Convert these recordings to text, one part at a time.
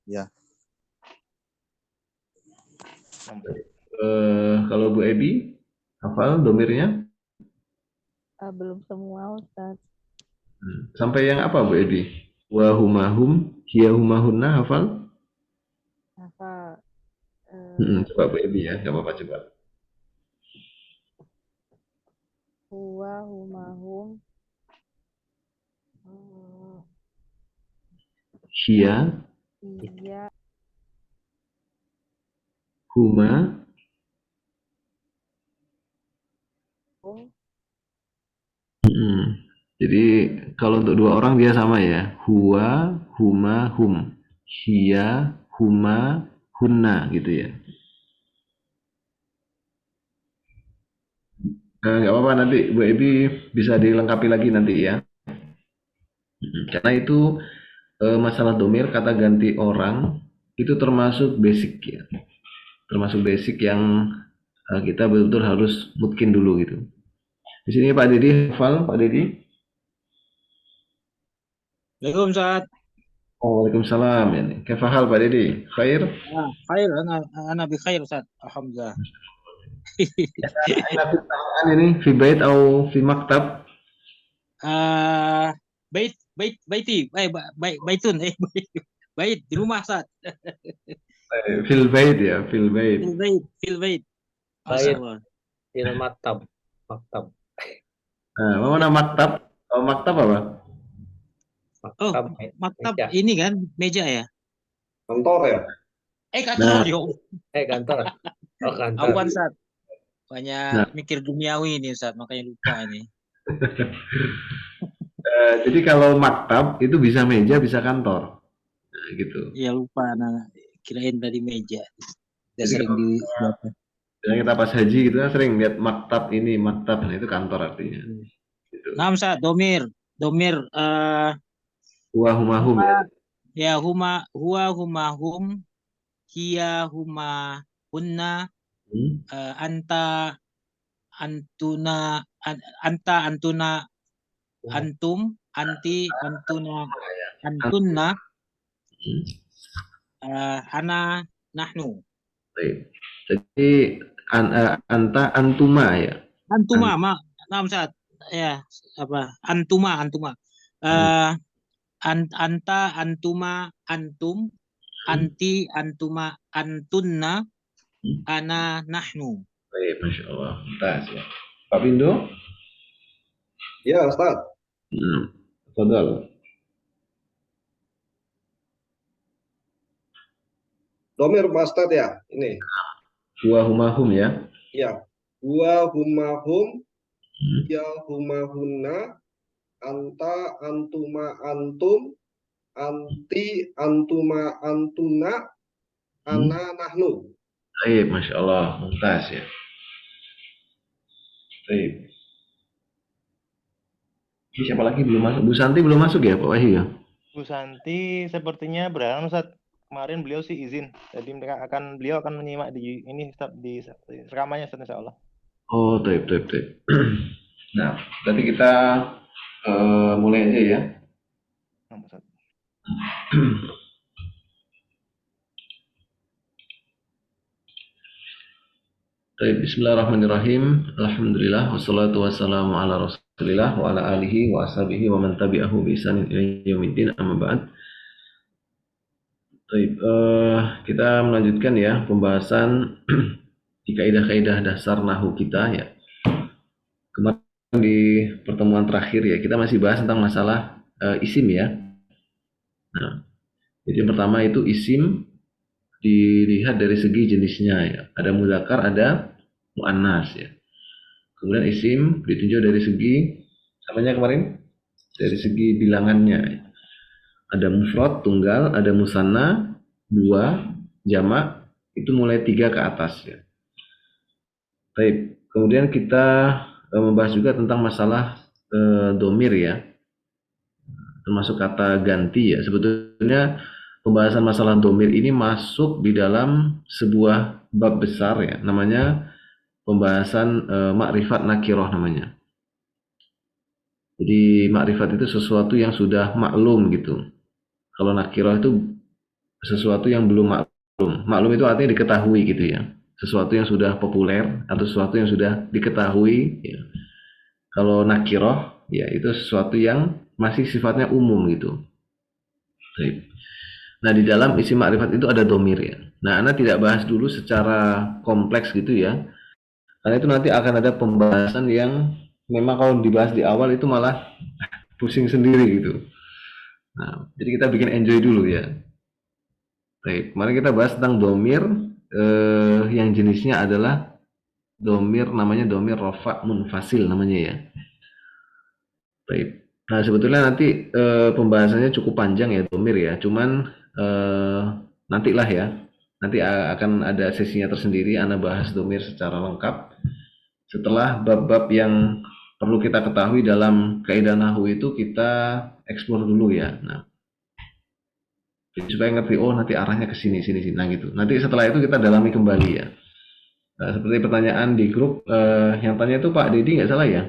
Ya. Kalau Bu Ebi, hafal domirnya? Belum semua Ustaz. Sampai yang apa Bu Ebi? Wa humahum, hiya humahunna, hafal? Hafal. Eh, Coba Bu Ebi ya, nggak apa-apa coba. huwa humahum. eh, Hiya, iya huma, hum. mm. Jadi kalau untuk dua orang dia sama ya. Huwa, huma, hum. Hiya, huma, hunna gitu ya. Nggak apa-apa nanti Bu Ebi bisa dilengkapi lagi nanti ya. Karena itu masalah domir kata ganti orang itu termasuk basic ya. Termasuk basic yang kita betul-betul harus mungkin dulu gitu. Di sini Pak Dedi, hafal Pak Dedi? Assalamualaikum Ustaz. Waalaikumsalam ya. Kefahal Pak Dedi? Khair? Khair, ana bi khair Ustaz. Alhamdulillah. Aina fi ta'an ini fi bait atau fi maktab? Ah, baiti, baitun, bait di rumah Ustaz. Fil bait ya, fil bait. Fil bait. Masya Khair Allah. il maktab. Maktab. Nah, mana maktab? Kalau maktab apa? Oh, Maktab maktab meja. ini kan meja ya? Kantor ya? Kantor Nah, yo. Kantor. Oh, kantor. Awan Ustaz. nah, Banyak mikir duniawi ini Ustaz, makanya lupa ini. jadi kalau maktab itu bisa meja, bisa kantor. Nah, gitu. Ya lupa, nah, kirain tadi meja. Udah Jadi sering kalau di kita pas haji gitu kan sering lihat maktab ini, maktab. Nah, itu kantor artinya. Gitu. Nah, Ustaz, domir Wahumahum huma ya. ya huwa humahum hiya huma hunna Hmm. anta antuna anta antuna antum anti antuna antunna Hmm. ana nahnu Baik. Jadi anta antuma ya. antuma An- nah Ustaz, ya apa antuma hmm. Eh, anta antuma antum anti antuma antunna ana nahnu. Baik, Masya Allah. Mumtaz ya. Pak Bindo? Ya, Ustaz. Tafadhal. Domir Pak Ustaz ya. Ini. Wahumahum ya. Ya. Wa humahum, Hmm. ya humahunna, anta antuma antum, anti antuma antuna, ana nahnu. Baik, Masya Allah. Mumtaz ya. Baik. Ini siapa lagi belum masuk? Bu Santi belum masuk ya, Pak Wahyu ya? Bu Santi sepertinya berhalangan Ustaz. Kemarin beliau sih izin. Jadi beliau akan menyimak di ini Ustaz, di rekamannya Ustaz insya Allah. Oh, taib, taib, taib. Nah, berarti kita mulai aja ya. Nah, Ustaz. Taib, bismillahirrahmanirrahim. Alhamdulillah, wassalatu wassalamu ala rasulillah wa ala alihi wa ashabihi wa man tabi'ahu bi ihsanin ila yaumiddin, amma ba'd. Taib, kita melanjutkan ya pembahasan di kaidah-kaidah dasar nahu kita ya. Kemarin di pertemuan terakhir ya, kita masih bahas tentang masalah isim ya. Nah, jadi yang pertama itu isim dilihat dari segi jenisnya ya. Ada mudzakkar, ada muannas ya. Kemudian isim ditinjau dari segi namanya kemarin dari segi bilangannya. Ada mufrad tunggal, ada musanna dua, jamak itu mulai 3 ke atas ya. Baik, kemudian kita membahas juga tentang masalah domir ya, termasuk kata ganti ya. Sebetulnya pembahasan masalah domir ini masuk di dalam sebuah bab besar ya, namanya pembahasan makrifat nakiroh namanya. Jadi makrifat itu sesuatu yang sudah maklum gitu. Kalau nakiroh itu sesuatu yang belum maklum. Maklum itu artinya diketahui gitu ya. Sesuatu yang sudah populer atau sesuatu yang sudah diketahui ya. Kalau nakiroh ya itu sesuatu yang masih sifatnya umum gitu. Baik. Nah, di dalam isim ma'rifat itu ada domir ya. Nah, Anda tidak bahas dulu secara kompleks gitu ya. Karena itu nanti akan ada pembahasan yang memang kalau dibahas di awal itu malah pusing sendiri gitu. Nah, jadi kita bikin enjoy dulu ya. Baik, kemarin kita bahas tentang domir yang jenisnya adalah domir, namanya domir rofa munfasil namanya ya. Baik. Nah, sebetulnya nanti pembahasannya cukup panjang ya domir ya. Cuman nantilah ya. Nanti akan ada sesinya tersendiri. Ana bahas domir secara lengkap. Setelah bab-bab yang perlu kita ketahui dalam kaidah nahwu itu kita eksplor dulu ya. Nah, jadi supaya ngerti oh nanti arahnya ke sini sini sini nah gitu. Nanti setelah itu kita dalami kembali ya. Nah, seperti pertanyaan di grup yang tanya itu Pak Dedi nggak salah ya?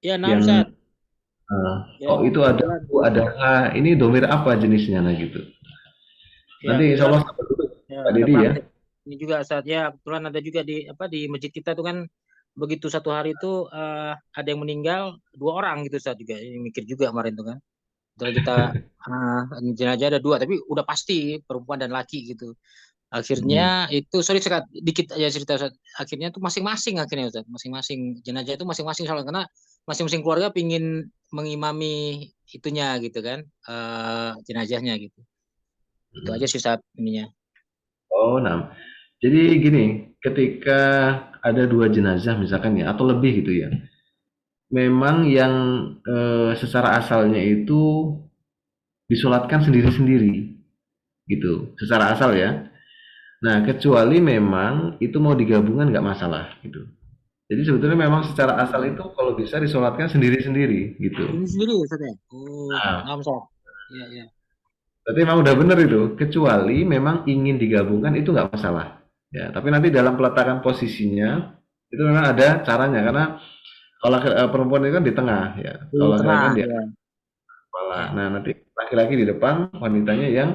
Ya, nah Yang Ustaz. Ya, oh itu ada kebetulan. ada ini domir apa jenisnya nah gitu. Ya, Nanti insya kebetulan Allah sampai dulu ya, Pak ada Dedi ya. praktek ini juga saat ya kebetulan ada juga di di masjid kita tuh kan begitu satu hari itu ada yang meninggal 2 orang gitu saat juga ini mikir juga kemarin tuh kan. Setelah kita jenazah ada 2 tapi udah pasti perempuan dan laki gitu. Akhirnya itu sorry sekat dikit aja cerita Ustaz. Akhirnya tuh masing-masing akhirnya Ustaz. Masing-masing jenazah itu masing-masing soalnya karena masing-masing keluarga pingin mengimami itunya gitu kan jenazahnya gitu. Itu aja sih saat ininya. Oh, nah. Jadi gini, ketika ada 2 jenazah misalkan ya atau lebih gitu ya. Memang yang secara asalnya itu disolatkan sendiri-sendiri gitu, secara asal ya. Nah, kecuali memang itu mau digabungkan nggak masalah gitu. Jadi sebetulnya memang secara asal itu kalau bisa disolatkan sendiri-sendiri gitu. Ini sendiri ya Ustaz ya? Oh, Nah, paham Ustaz. Iya, iya. berarti memang udah bener itu. Kecuali memang ingin digabungkan itu nggak masalah. Ya, tapi nanti dalam peletakan posisinya itu memang ada caranya karena kalau perempuan itu kan di tengah ya. Di Kalau laki-laki tengah kan di ya. kepala. Ya. Nah, nanti laki-laki di depan, wanitanya yang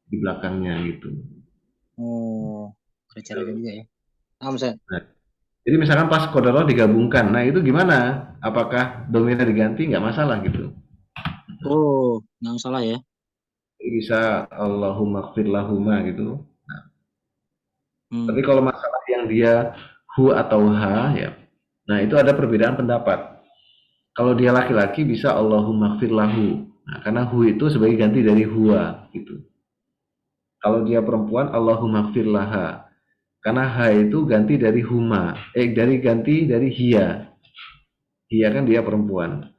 di belakangnya gitu. Oh, ada caranya juga ya. Paham Ustaz. Nah, jadi misalkan pas kodaro digabungkan, nah itu gimana? Apakah domirnya diganti? Nggak masalah gitu. Oh, nggak salah ya. Jadi bisa Allahumma gfir lahuma gitu. Tapi Hmm. kalau masalah yang dia hu atau ha ya, nah itu ada perbedaan pendapat. Kalau dia laki-laki bisa Allahumma gfir lahu. Nah, karena hu itu sebagai ganti dari huwa gitu. Kalau dia perempuan Allahumma gfir laha. Karena ha itu ganti dari huma, ganti dari hia. Hia kan dia perempuan.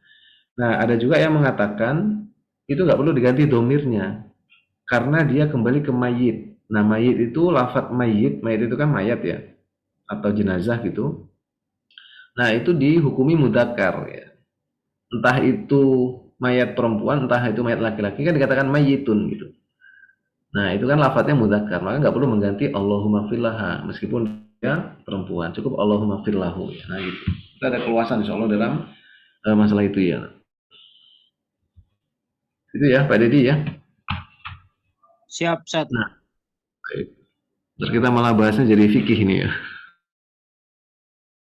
Nah, ada juga yang mengatakan itu nggak perlu diganti domirnya karena dia kembali ke mayit. Nah, mayit itu lafat mayit itu kan mayat ya atau jenazah gitu. Nah, itu dihukumi mudzakkar ya. Entah itu mayat perempuan, entah itu mayat laki-laki kan dikatakan mayitun gitu. Nah, itu kan lafadznya mudzakkar, maka nggak perlu mengganti Allahumma fillaha meskipun dia perempuan, cukup Allahumma fillahu. Nah, gitu. Kita ada keluasan insya Allah dalam masalah itu ya. Itu ya Pak Dedi ya. Siap, Ustaz. Nah, baik. Terus kita malah bahasnya jadi fikih ini ya.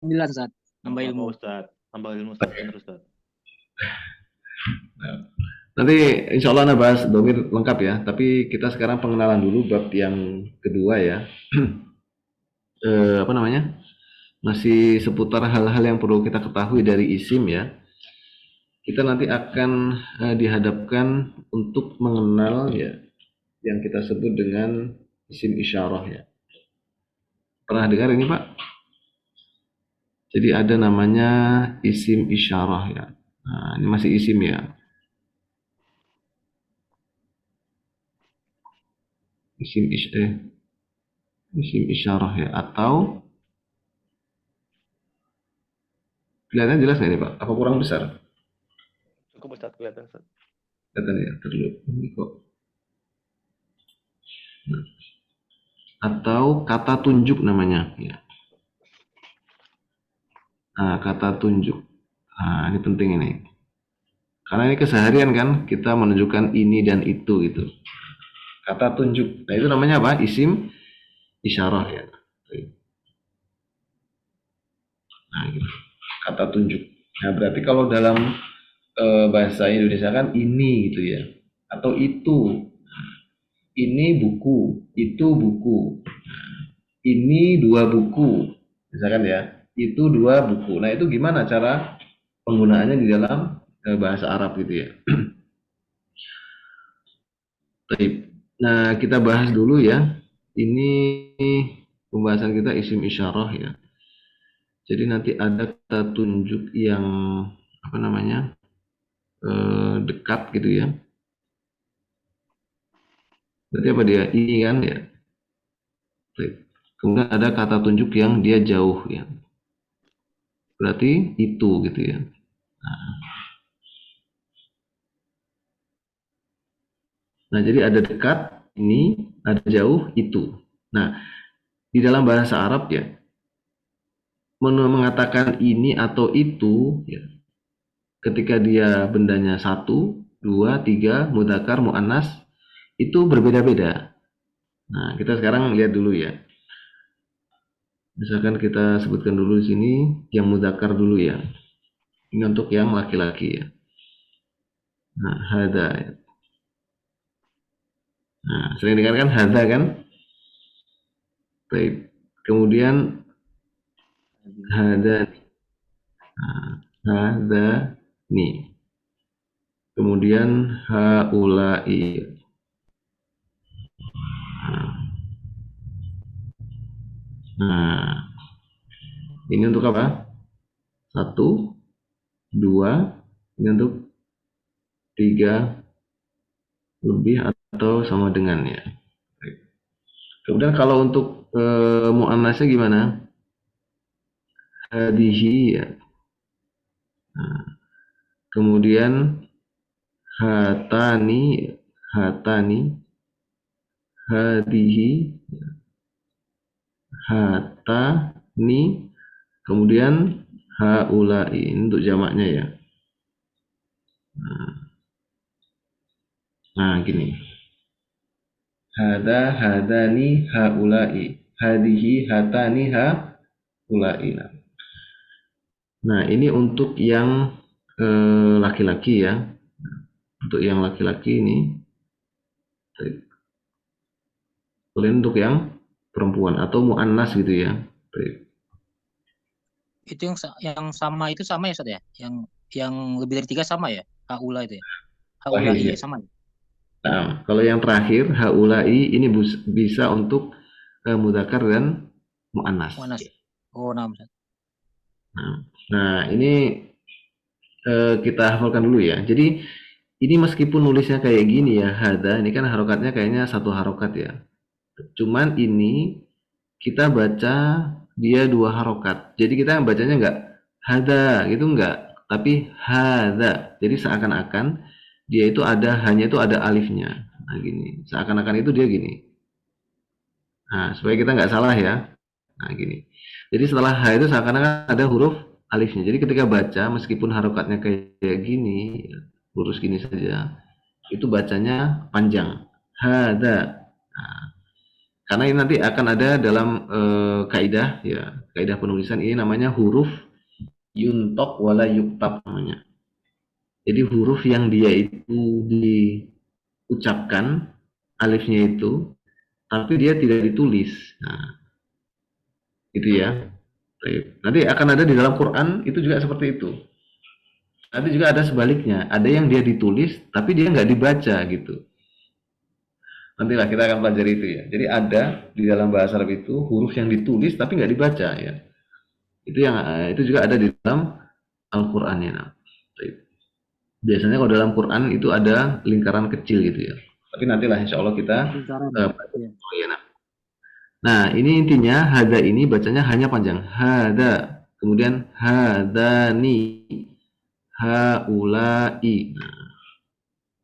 Alhamdulillah Ustaz. Nambah ilmu. Ustaz. Nambah ilmu Ustaz. Benar Ustaz. Nah, nanti insya Allah Anda bahas domir lengkap ya. Tapi kita sekarang pengenalan dulu bab yang kedua ya. Apa namanya? Masih seputar hal-hal yang perlu kita ketahui dari isim ya. Kita nanti akan dihadapkan untuk mengenal ya yang kita sebut dengan isim isyarah ya. Pernah dengar ini Pak? Jadi ada namanya isim isyarah ya. Nah, ini masih isim ya. Isim isyarah ya atau kelihatan jelas nggak ini Pak? Apa kurang besar? Cukup Ustaz kelihatan Ustaz. Kelihatan ya, terlihat ini kok. Nah, atau kata tunjuk namanya ya. Nah, kata tunjuk. Nah, ini penting ini. Karena ini keseharian kan, kita menunjukkan ini dan itu gitu. Kata tunjuk. Nah, itu namanya apa? Isim isyarah ya. Nah, gitu. Kata tunjuk. Nah, berarti kalau dalam bahasa Indonesia kan ini gitu ya. Atau itu. Ini buku, itu buku. Ini 2 buku. Misalkan ya, itu 2 buku. Nah, itu gimana cara penggunaannya di dalam bahasa Arab gitu ya. Baik. Nah, kita bahas dulu ya. Ini pembahasan kita isim isyarah ya. Jadi nanti ada kata tunjuk yang apa namanya dekat gitu ya. Berarti apa dia? Ini kan ya. Baik. Kemudian ada kata tunjuk yang dia jauh ya. Berarti itu gitu ya. Nah, jadi ada dekat ini, ada jauh itu. Nah, di dalam bahasa Arab ya, mengatakan ini atau itu ya, ketika dia bendanya 1, 2, 3, mudzakkar, muannas itu berbeda-beda. Nah, kita sekarang lihat dulu ya. Misalkan kita sebutkan dulu di sini yang mudzakkar dulu ya. Ini untuk yang laki-laki ya. Nah, hada ya. Nah, sering dengar kan hada kan? Baik. Kemudian hada, hada ni. Kemudian haulai. Nah, ini untuk apa? 1, 2, ini untuk 3 lebih atau sama dengan ya. Kemudian kalau untuk muannasnya gimana? Hadihi ya. Nah, kemudian hatani, hatani, hadihi, hatani, kemudian haulai. Ini untuk jamaknya ya. Nah, gini. Hada, hadani, haulai. Hadihi, hatani, haulai. Nah, ini untuk yang laki-laki ya. Untuk yang laki-laki ini. Kemudian untuk yang perempuan atau muannas gitu ya. Itu yang sama itu sama ya, Ustaz ya? Yang lebih dari 3 sama ya? Haula itu ya? Haula Terakhir iya ya. sama ya? Nah, kalau yang terakhir haulai ini bisa untuk mudzakkar dan muannas. Muannas. Oh, nah, Ustaz. Nah, ini kita hafalkan dulu ya. Jadi ini meskipun nulisnya kayak gini ya, hada, ini kan harokatnya kayaknya 1 harokat ya. Cuman ini kita baca dia 2 harokat. Jadi kita bacanya nggak hada gitu nggak, tapi hada. Jadi seakan-akan dia itu hanya itu ada alifnya. Nah gini, seakan-akan itu dia gini. Nah supaya kita nggak salah ya. Nah gini. Jadi setelah H itu seakan-akan ada huruf alifnya. Jadi ketika baca meskipun harokatnya kayak gini, lurus gini saja, itu bacanya panjang. Hada. Nah, karena ini nanti akan ada dalam kaidah ya, kaidah penulisan ini namanya huruf yuntok wala yuktab namanya. Jadi huruf yang dia itu diucapkan alifnya itu, tapi dia tidak ditulis. Nah, gitu ya. Nanti akan ada di dalam Quran itu juga seperti itu. Nanti juga ada sebaliknya, ada yang dia ditulis tapi dia nggak dibaca gitu. Nantilah kita akan pelajari itu ya. Jadi ada di dalam bahasa Arab itu huruf yang ditulis tapi nggak dibaca ya. Itu juga ada di dalam Al-Qur'an ya. Nah. Biasanya kalau dalam Quran itu ada lingkaran kecil gitu ya. Tapi nantilah insya Allah kita ya. Nah, ini intinya hada ini bacanya hanya panjang. Hada. Kemudian hadani. Haulai. Nah,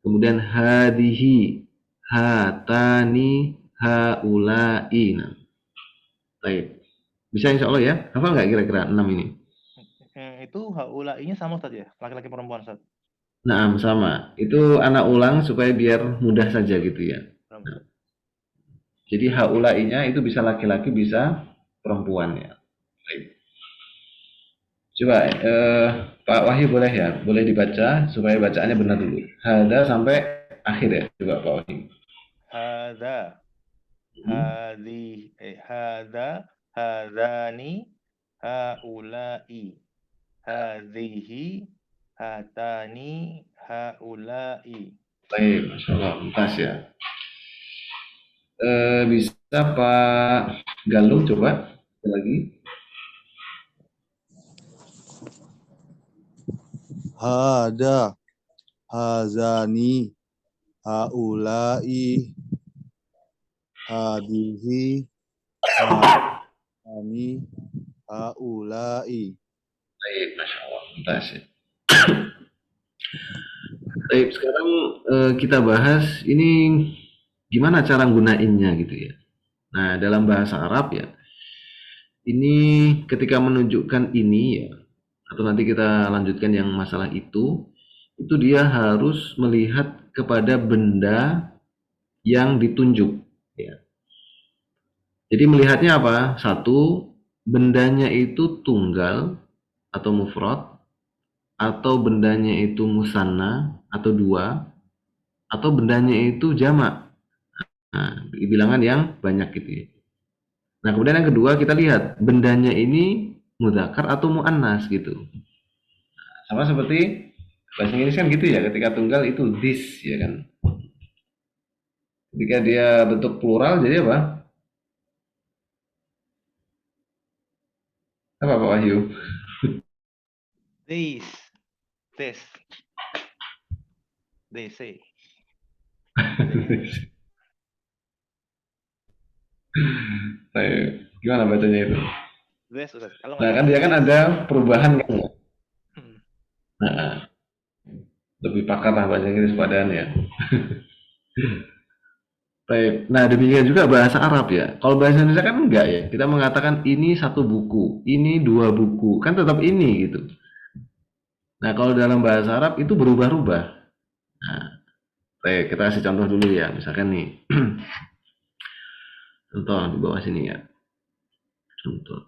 kemudian hadihi. Hatani. Haulai. Nah, baik. Bisa insya Allah ya. Hafal nggak kira-kira 6 ini? Itu haulainya sama Ustaz ya? Laki-laki perempuan Ustaz. Nah, sama. Itu anak ulang supaya biar mudah saja gitu ya. Perempuan. Jadi haulainya itu bisa laki-laki, bisa perempuan ya. Baik. Coba Pak Wahyu boleh ya, boleh dibaca supaya bacaannya benar dulu. Hada sampai akhir ya, coba Pak Wahyu. Hada, hada, hadani, haulai, hadhihi, hatani, haulai. Baik, Masya Allah, tuntas ya. Bisa Pak Galung coba lagi. Hada, hazani, haulai, hadihi, hani, haulai. Baik, Masya Allah, tuntas ya. Baik, sekarang kita bahas ini gimana cara gunainnya gitu ya. Nah, dalam bahasa Arab ya, ini ketika menunjukkan ini ya, atau nanti kita lanjutkan yang masalah itu dia harus melihat kepada benda yang ditunjuk ya. Jadi melihatnya apa? Satu, bendanya itu tunggal atau mufrad, atau bendanya itu musanna atau dua, atau bendanya itu jamak. Nah, bilangan yang banyak gitu ya. Nah, kemudian yang kedua kita lihat bendanya ini mudzakkar atau muannas gitu. Sama seperti bahasa Inggris kan gitu ya, ketika tunggal itu this ya kan. Ketika dia bentuk plural jadi apa? Apa Pak Wahyu? This, they say. Gimana bacanya itu? This, Ustaz. Kalau Nah, nggak kan salah dia kan this. ada perubahan kan ya? Hmm. Nah, lebih pakar lah bahasa Inggris padaan ya. Baik. Nah, demikian juga bahasa Arab ya. Kalau bahasa Indonesia kan enggak ya. Kita mengatakan ini satu buku, ini dua buku, kan tetap ini gitu. Nah, kalau dalam bahasa Arab itu berubah-ubah. Nah, baik, kita kasih contoh dulu ya. Misalkan nih, contoh di bawah sini ya. Contoh.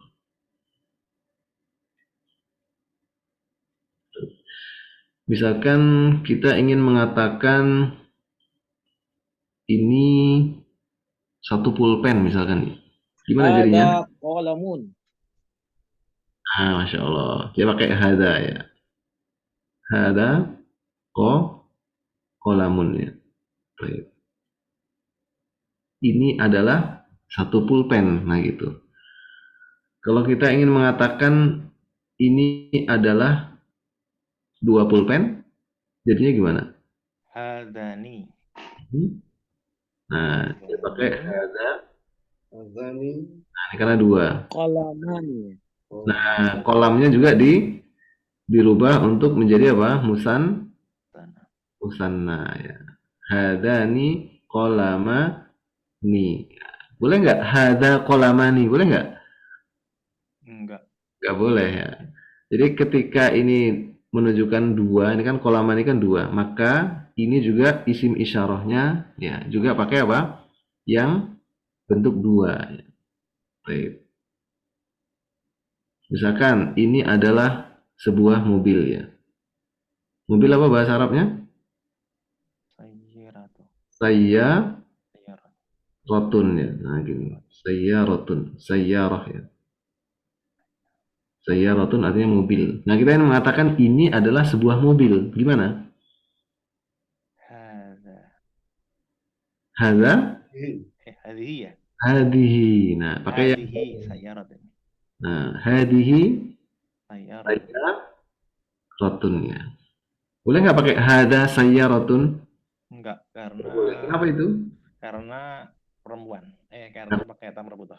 Misalkan kita ingin mengatakan ini satu pulpen misalkan nih. Gimana jadinya? Ada qalamun. Ah, Masya Allah. Dia pakai hada ya. Hada kolamun ya. Baik. Ini adalah satu pulpen. Nah gitu. Kalau kita ingin mengatakan ini adalah dua pulpen, jadinya gimana? Hadani. Nah, dia pakai hada. Azani. Nah, ini karena dua. Qalaman. Nah, kolamnya juga dirubah untuk menjadi apa? Musanna ya. Hadani kolamani. Boleh nggak? Hada kolamani. Boleh nggak? Enggak. Nggak boleh ya. Jadi ketika ini menunjukkan dua, ini kan kolamani kan dua, maka ini juga isim isyarahnya ya juga pakai apa? Yang bentuk dua. Ya. Baik. Misalkan ini adalah sebuah mobil ya. Mobil apa bahasa Arabnya? Sayyaratu. Sayyarotun ya. Nah gini. Sayyarah ya. Sayyarotun artinya mobil. Nah kita ingin mengatakan ini adalah sebuah mobil. Gimana? Hada? Hadihi ya. Hadihi. Nah pakai yang. Hadihi sayyarat. Nah hadihi Sayyarat. sayyarotun ya. Boleh nggak pakai hada sayyarotun? Enggak, karena Kenapa itu? karena perempuan. Karena pakai tamr butuh.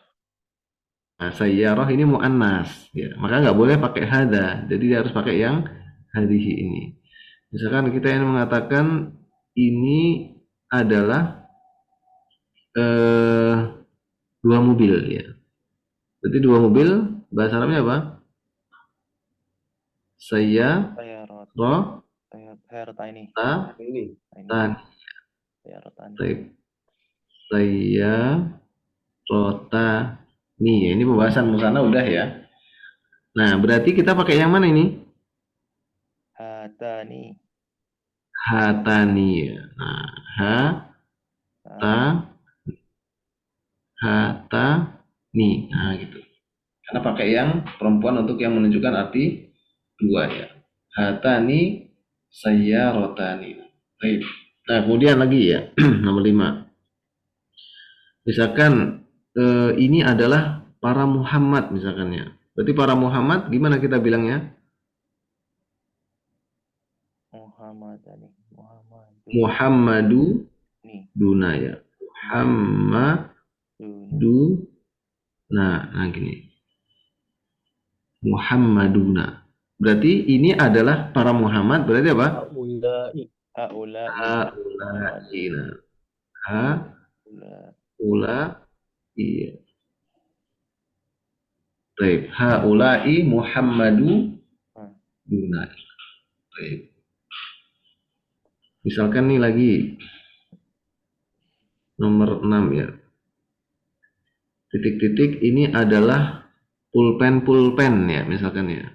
Nah, sayyarah ini muannas ya. Maka nggak boleh pakai hada. Jadi dia harus pakai yang hadihi ini. Misalkan kita ingin mengatakan ini adalah dua mobil ya. Berarti dua mobil bahasa Arabnya apa? Sayyarat. Sayarotani. Ini. Ini. Sayarotani. Sayarotani. Baik. Sayarotani. Ya, ini pembahasan musana udah ya. Nah, berarti kita pakai yang mana ini? Hatani. Hatani ya. Nah, hatani. Nah, gitu. Karena pakai yang perempuan untuk yang menunjukkan arti dua ya. Hatani sayyarotani. Baik. Nah, kemudian lagi ya, nomor 5. Misalkan ini adalah para Muhammad misalkan ya. Berarti para Muhammad gimana kita bilangnya? Muhammadani. Muhammadu Nih. duna ya. Muhammadu. Nah, gini. Muhammaduna. Berarti ini adalah para Muhammad, berarti apa? Haulai. Haulai. Iya. Baik. Haulai Muhammadu duna. Baik. Misalkan nih lagi nomor 6 ya. Titik-titik ini adalah pulpen ya misalkan ya.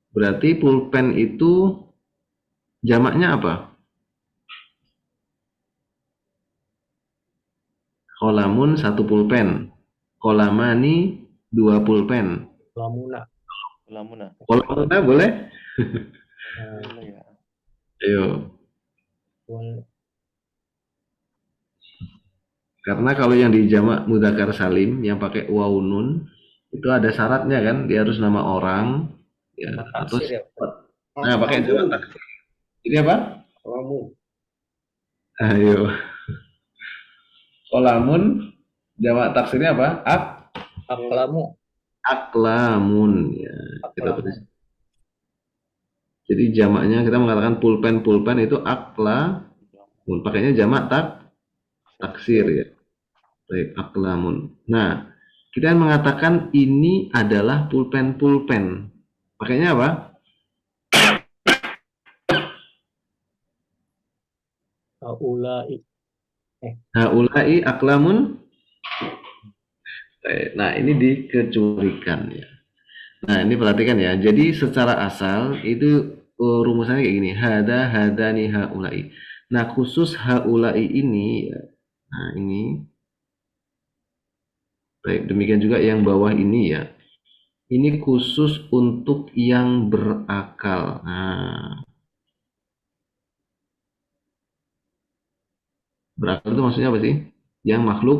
Berarti pulpen itu jamaknya apa? Kolamun 1 pulpen. Kolamani 2 pulpen. Lamuna. Kolamuna boleh? Boleh ya. Ayo. Boleh. Karena kalau yang di jamak mudzakkar salim yang pakai waw nun itu ada syaratnya kan, dia harus nama orang ya atau Taksir ya. nah pakai jamak taksir. Ini apa? Kolamu. Ayo. Kolamun jamak taksirnya apa? Aklamu. Aklamun ya. Kita Aklamu. tulis. Jadi jamaknya kita mengatakan pulpen itu aklamun. Pakainya jamak taksir ya. Baik, aklamun. Nah, kita mengatakan ini adalah pulpen. Pakainya apa? Haulai. Haulai aklamun. Nah, ini dikecualikan ya. Nah, ini perhatikan ya. Jadi secara asal itu rumusannya kayak gini. Hadani, haulai. Nah, khusus haulai ini ya. Nah, ini. Baik, demikian juga yang bawah ini ya. Ini khusus untuk yang berakal. Nah, berakal itu maksudnya apa sih? Yang makhluk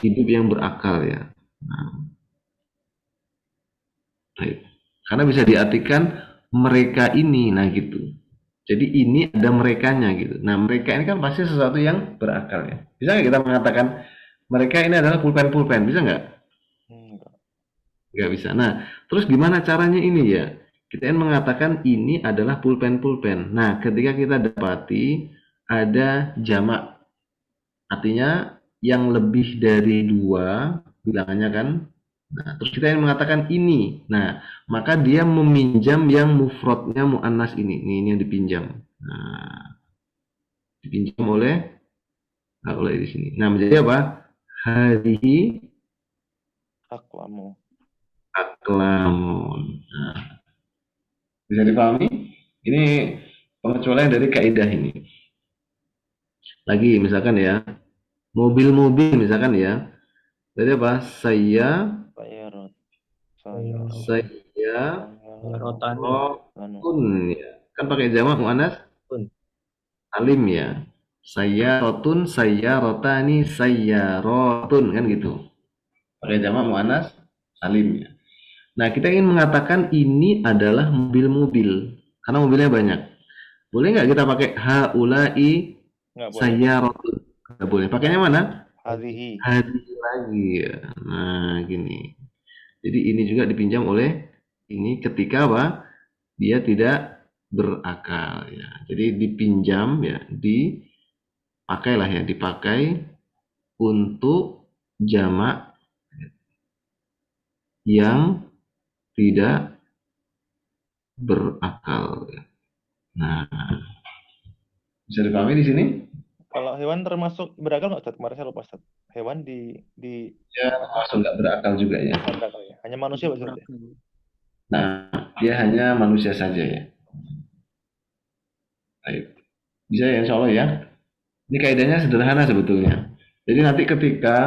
hidup yang berakal ya. Nah, baik. Karena bisa diartikan mereka ini, nah gitu. Jadi ini ada merekanya gitu. Nah, mereka ini kan pasti sesuatu yang berakal ya. Bisa nggak kita mengatakan mereka ini adalah pulpen? Bisa nggak? Nggak bisa. Nah, terus gimana caranya ini ya? Kita mengatakan ini adalah pulpen. Nah, ketika kita dapati ada jamak, artinya yang lebih dari 2 bilangannya kan. Nah, terus kita mengatakan ini. Nah, maka dia meminjam yang mufradnya muannas ini. Ini yang dipinjam. Nah, dipinjam oleh di sini. Nah, menjadi apa? Hadhihi aklamun. Nah, bisa dipahami? Ini pengecualian dari kaidah ini. Lagi misalkan ya, mobil misalkan ya. Jadi apa? Saya Rotani. ya. Kan pakai jamak muannas salim ya. Saya rotani, kan gitu. Pakai jamak muannas salim ya. Nah, kita ingin mengatakan ini adalah mobil karena mobilnya banyak. Boleh nggak kita pakai haulai sayyarotun? Nggak boleh. Pakainya mana? Hadhihi lagi ya. Nah, gini. Jadi ini juga dipinjam oleh ini ketika apa? Dia tidak berakal ya. Jadi dipinjam ya, dipakai untuk jamak yang tidak berakal ya. Nah, bisa dipahami di sini? Kalau hewan termasuk berakal nggak Ustaz? Kemarin saya lupa Ustaz. Hewan di Ya, termasuk nggak berakal juga ya. nggak berakal ya. Hanya manusia Pak Ustaz ya? Nah, dia hanya manusia saja ya. Baik. Bisa ya, insya Allah ya. Ini kaidahnya sederhana sebetulnya. Jadi nanti ketika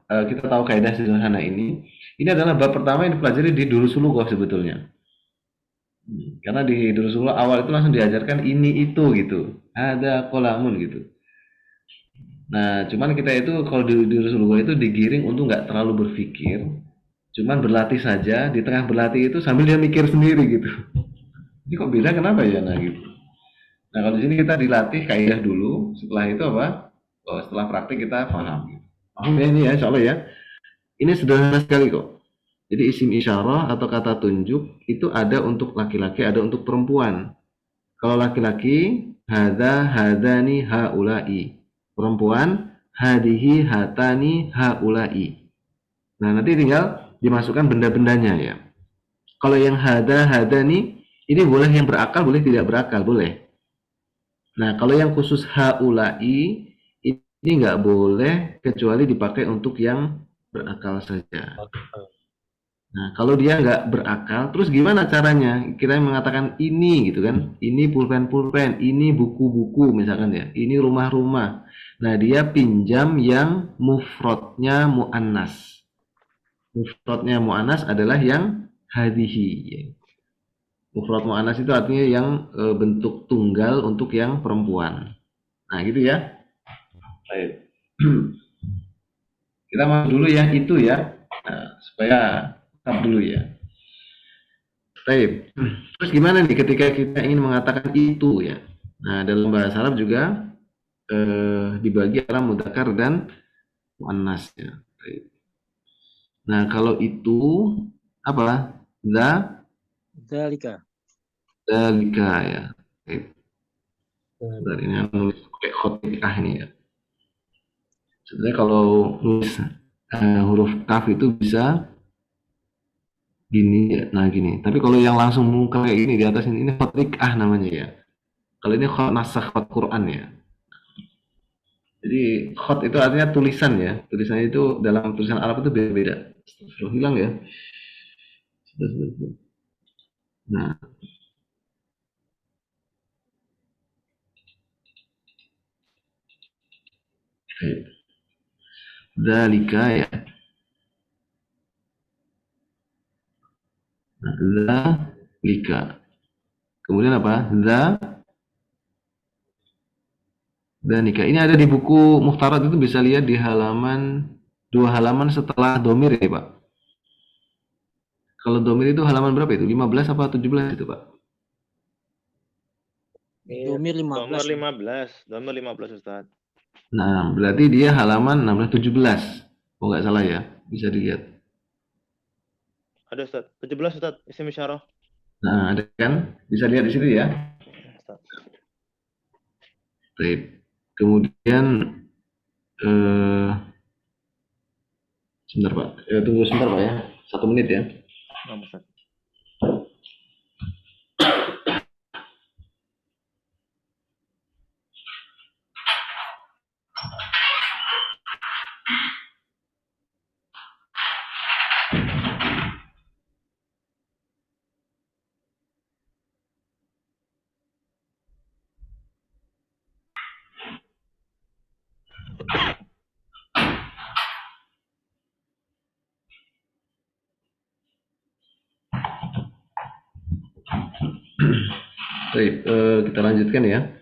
kita tahu kaidah sederhana ini adalah bab pertama yang dipelajari di Durusul Lughah sebetulnya. Karena di Durusul Lughah awal itu langsung diajarkan ini itu gitu. Ada kolamun gitu. Nah, cuman kita itu kalau di Durusul Lughah itu digiring untuk nggak terlalu berpikir, cuman berlatih saja. Di tengah berlatih itu sambil dia mikir sendiri gitu. Ini kok beda kenapa ya? Nah gitu. Nah kalau di sini kita dilatih kaidah dulu, setelah itu apa? Oh, setelah praktik kita paham. Paham ya ini ya, insya Allah ya. Ini sederhana sekali kok. Jadi isim isyarah atau kata tunjuk itu ada untuk laki-laki, ada untuk perempuan. Kalau laki-laki, hadza, hadani, haulai. Perempuan, hadihi, hatani, haulai. Nah nanti tinggal dimasukkan benda-bendanya ya. Kalau yang hada, hadani, ini boleh yang berakal, boleh tidak berakal, boleh. Nah, kalau yang khusus haulai ini nggak boleh kecuali dipakai untuk yang berakal saja. Nah, kalau dia nggak berakal, terus gimana caranya? Kita mengatakan ini gitu kan, ini pulpen-pulpen, ini buku-buku misalkan ya, ini rumah-rumah. Nah, dia pinjam yang mufradnya mu'annas. Mufradnya mu'annas adalah yang hadihi. Mufrad mu'annas itu artinya yang bentuk tunggal untuk yang perempuan. Nah, gitu ya. Baik. Kita masuk dulu yang itu ya. Nah, supaya tetap dulu ya. Baik. Terus gimana nih ketika kita ingin mengatakan itu ya? Nah, dalam bahasa Arab juga dibagi antara mudzakkar dan mu'annas ya. Baik. Nah, kalau itu apa? Dzalika. Dzalika ya. Baik. Dan ini nulis pakai khotikah ini ya. Sebenarnya kalau nulis huruf kaf itu bisa gini ya, nah gini. Tapi kalau yang langsung muka kayak gini di atas ini khotikah namanya ya. Kalau ini khot nasakh khot Quran ya. Jadi khot itu artinya tulisan ya. Tulisannya itu dalam tulisan Arab itu beda-beda. Sudah hilang ya. Nah, dzalika ya. Dzalika. Kemudian apa? Dzalika. Ini ada di buku Muhtarat itu bisa lihat di halaman 2 halaman setelah domir ya, Pak. Kalau domir itu halaman berapa itu? 15 apa 17 itu, Pak? Domir 15. Nomor 15 Ustaz. Nah, berarti dia halaman 16-17. Oh, nggak salah ya. Bisa dilihat. Ada Ustaz. 17 Ustaz, isim isyarah. Nah, ada kan? Bisa lihat di situ ya. Ustaz. Baik. Kemudian sebentar, Pak. Tunggu sebentar, Pak ya. 1 menit ya. Nah, Ustaz. Baik, kita lanjutkan ya.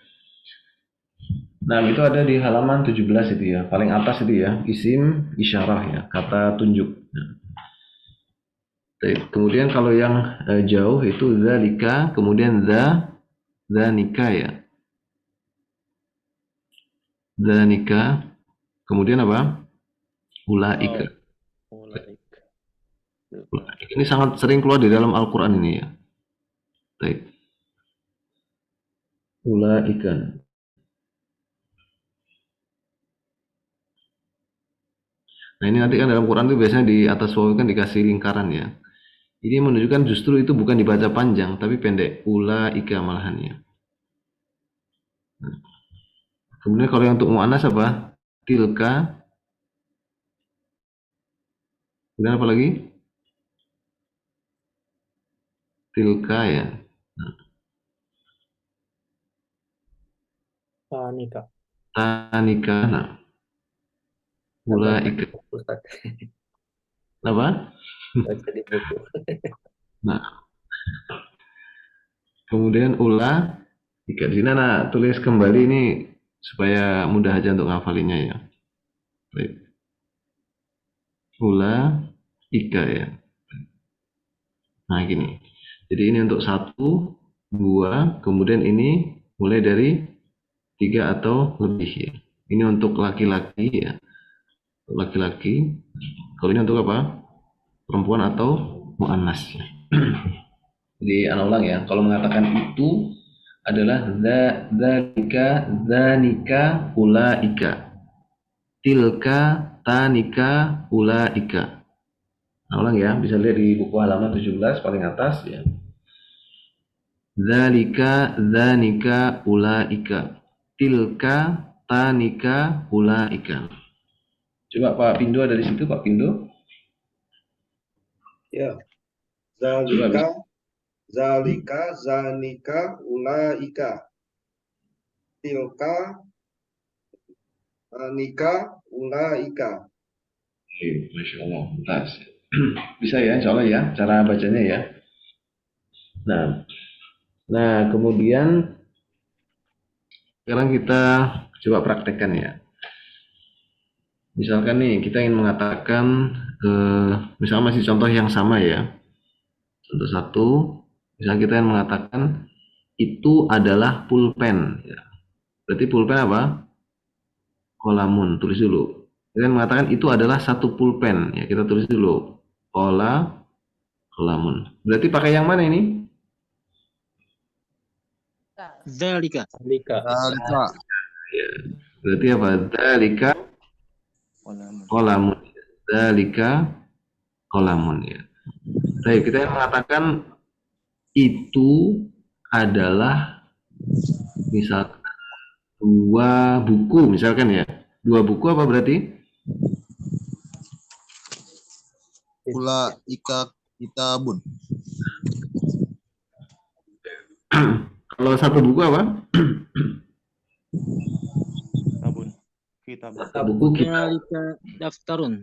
Nah, itu ada di halaman 17 itu ya. Paling atas itu ya. Isim isyarah ya. Kata tunjuk. Nah. Baik, kemudian kalau yang jauh itu dzalika, kemudian dzanika ya. Dzanika, kemudian apa? Ulaika. Ulaika. Ini sangat sering keluar di dalam Al-Quran ini ya. Baik. Ulaika. Nah ini nanti kan dalam Quran itu biasanya di atas waw kan dikasih lingkaran ya. Ini menunjukkan justru itu bukan dibaca panjang tapi pendek. Ulaika malahannya. Kemudian kalau yang untuk muannas apa? Tilka. Kemudian apa lagi? Tilka ya. Tanika. Tanika. Nah, ulaika. Ustaz, Apa? baca di buku. Nah, kemudian ika. Di sini anak tulis kembali ini supaya mudah aja untuk ngafalinya ya. Baik. Ika ya. Nah, gini. Jadi ini untuk 1, 2, kemudian ini mulai dari 3 atau lebih ya. Ini untuk laki-laki ya. Untuk laki-laki. Kalau ini untuk apa? Perempuan atau muannas ya. Jadi anak ulang ya. Kalau mengatakan itu adalah dzalika, dzanika, ulaika. Tilka, tanika, ulaika. Nah, ulang ya, bisa lihat di buku halaman 17 paling atas ya. Dzalika, dzanika, ulaika. Tilka, tanika, ulaika. Coba Pak Pindo ada di situ, Pak Pindo. Ya. Coba Zalika, zanika, ulaika. Tilka, tanika, ulaika. Masya Allah, tas. Bisa ya, insya Allah ya, cara bacanya ya. Nah, kemudian sekarang kita coba praktekkan ya. Misalkan nih, kita ingin mengatakan, misalnya masih contoh yang sama ya. Contoh 1, misalnya kita ingin mengatakan, itu adalah pulpen. Ya. Berarti pulpen apa? Kolamun, tulis dulu. Kita mengatakan itu adalah 1 pulpen. Ya, kita tulis dulu. Kolamun. Berarti pakai yang mana ini? Dzalika. Tanika. Zalika. Ya. Berarti apa? Dzalika kolamun. Dzalika kolamun ya. Baik, kita mengatakan itu adalah misalkan 2 buku misalkan ya. 2 buku apa berarti? Ulaika kitabun. Kalau 1 buku apa? Kitabun. Buku kita. Dzalika daftarun.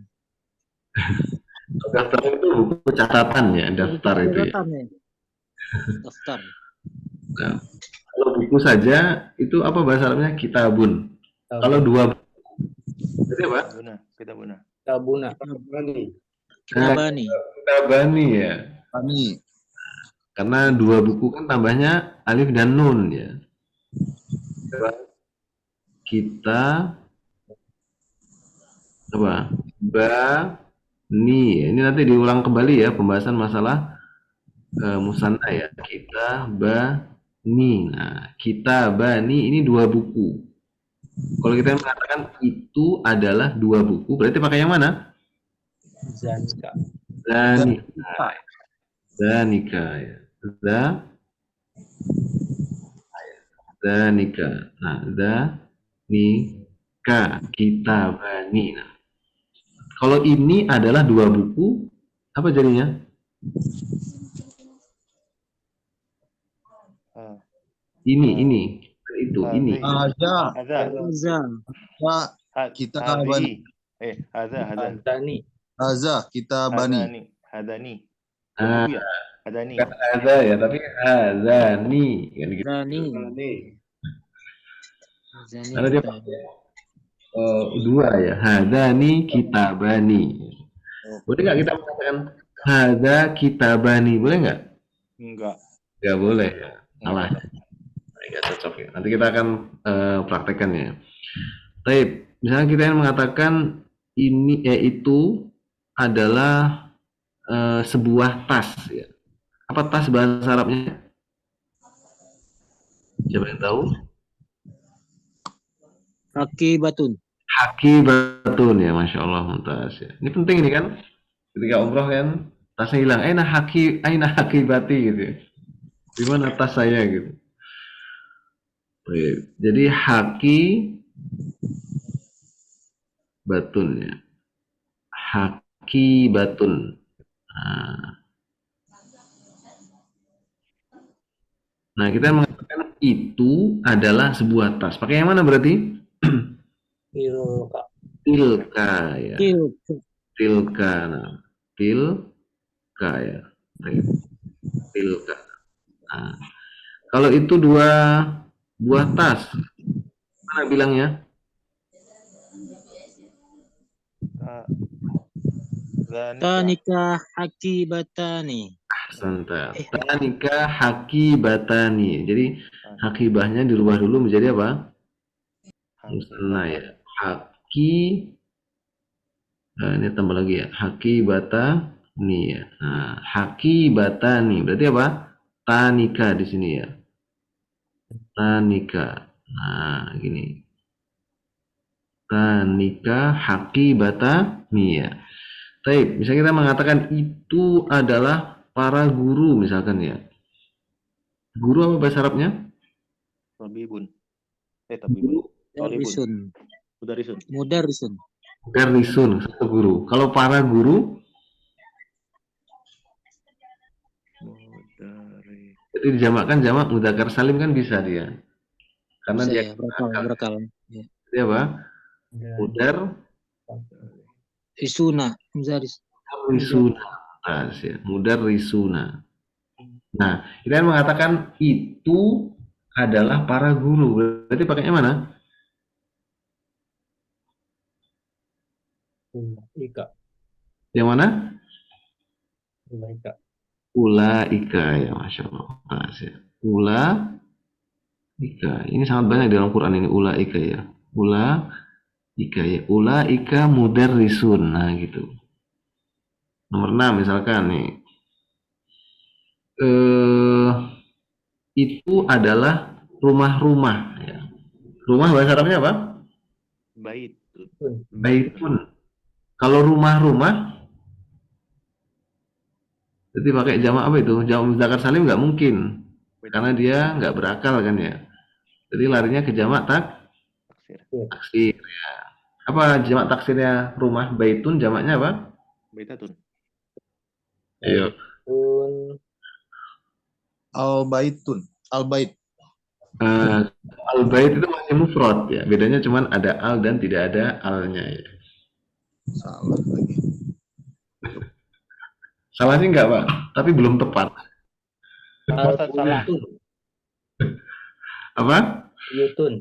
Daftar itu buku catatan ya, daftar itu ya. Catatan ya. Daftar. Nah, kalau buku saja itu apa bahasa Arabnya? Kitabun. Kalau 2 buku, berarti apa? Kitabuna. Tabuna. Tabani. Tabani. Kitabani ya. Kami. Karena 2 buku kan tambahnya alif dan nun ya. Kita apa? Bani. Ini nanti diulang kembali ya pembahasan masalah musanna ya. Kita bani. Nah, kita bani ini 2 buku. Kalau kita mengatakan itu adalah 2 buku, berarti pakai yang mana? Zanika. Zanika. Zanika ya. Zanika. Nah, zanika. Kita bani. Nah, kalau ini adalah 2 buku, apa jadinya? Ini. Itu, ini. Haza. Kita bani. Hadani. Haza kita bani. Hadani. Ah, Hadani. bukan ada ya, tapi hazani. Kan gitu. Zani. Tabani. Zani. Karena dia pakai 2 ya. Hazani kitabani. Boleh nggak kita mengatakan haza kitabani? Boleh nggak? Enggak. Nggak boleh ya. Salah. Nggak cocok ya. Nanti kita akan praktekkan ya. Baik, misalnya kita yang mengatakan ini itu adalah sebuah tas ya. Apa tas bahasa Arabnya? Siapa yang tahu? Hakibatun. Hakibatun ya, Masya Allah, mumtaz ya. Ini penting ini kan, ketika umroh kan, tasnya hilang, aina hakibati gitu ya. Di mana tas saya gitu. Baik. Jadi haki batun ya. Haki batun. Nah, kita mengatakan itu adalah sebuah tas. Pakai yang mana berarti? Tilka. Tilka ya. Tilka. Tilka. Nah, tilka ya. Baik. Tilka. Nah, kalau itu dua buah tas, mana bilangnya? Zanika. Tanika hakibatani. Santai. Tanika hakibatani. Jadi hakibahnya dirubah dulu menjadi apa? Musanna ya. Haki. Nah, ini tambah lagi ya. Hakibatani ya. Nah, hakibatani. Berarti apa? Tanika di sini ya. Tanika. Nah, gini. Tanika hakibatani ya. Baik, misalnya kita mengatakan itu adalah para guru misalkan ya. Guru apa bahasa Arabnya? Tabibun. Tabibun. Mudarrisun. Mudarrisun. Mudarrisun. Mudarrisun, satu guru. Kalau para guru itu dijamakkan jamak mudzakkar salim kan bisa dia. Karena Bisa dia ya, berakal. Ya. Dia apa? Mudar Risuna. Mudarris. risuna. Ya. Mudar risuna. Nah, kita mengatakan itu adalah para guru. Berarti pakainya mana? Ulaika. Yang mana? Ulaika. Ulaika ya, Masya Allah. Ulaika. Ini sangat banyak di dalam Quran ini. Ulaika ya. Ulaika ya. Ulaika mudarrisun. Nah gitu. Nomor 6 misalkan nih. Itu adalah rumah-rumah ya. Rumah bahasa Arabnya apa? Baitun. Baitun. Kalau rumah-rumah jadi pakai jamak apa itu? Jamak mudzakkar salim nggak mungkin. Karena dia nggak berakal kan ya. Jadi larinya ke jamak taksir ya. Apa jamak taksirnya rumah? Baitun jamaknya apa? Baitatun. Ayo. Al-baitun. Al-bait. Al-bait itu masih mufrad ya. Bedanya cuman ada al dan tidak ada alnya ya. Salah lagi. Salahnya enggak, Pak, tapi belum tepat. Al-buyutun. Apa? Buyutun.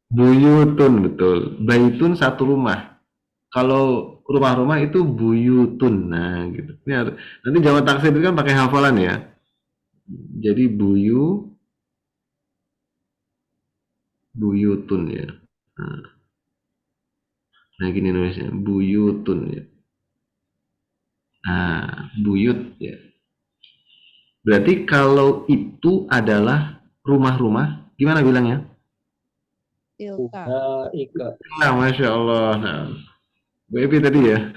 Buyutun, betul. Baitun satu rumah. Kalau rumah-rumah itu buyutun. Nah, gitu. Ini nanti jamak taksir itu kan pakai hafalan ya. Jadi buyutun ya. Nah, gini nulisnya, buyutun ya. Nah, buyut ya. Berarti kalau itu adalah rumah-rumah, gimana bilangnya? Tilka. Ulaika. Nah, Masya Allah. Nah, Bu Epi tadi ya.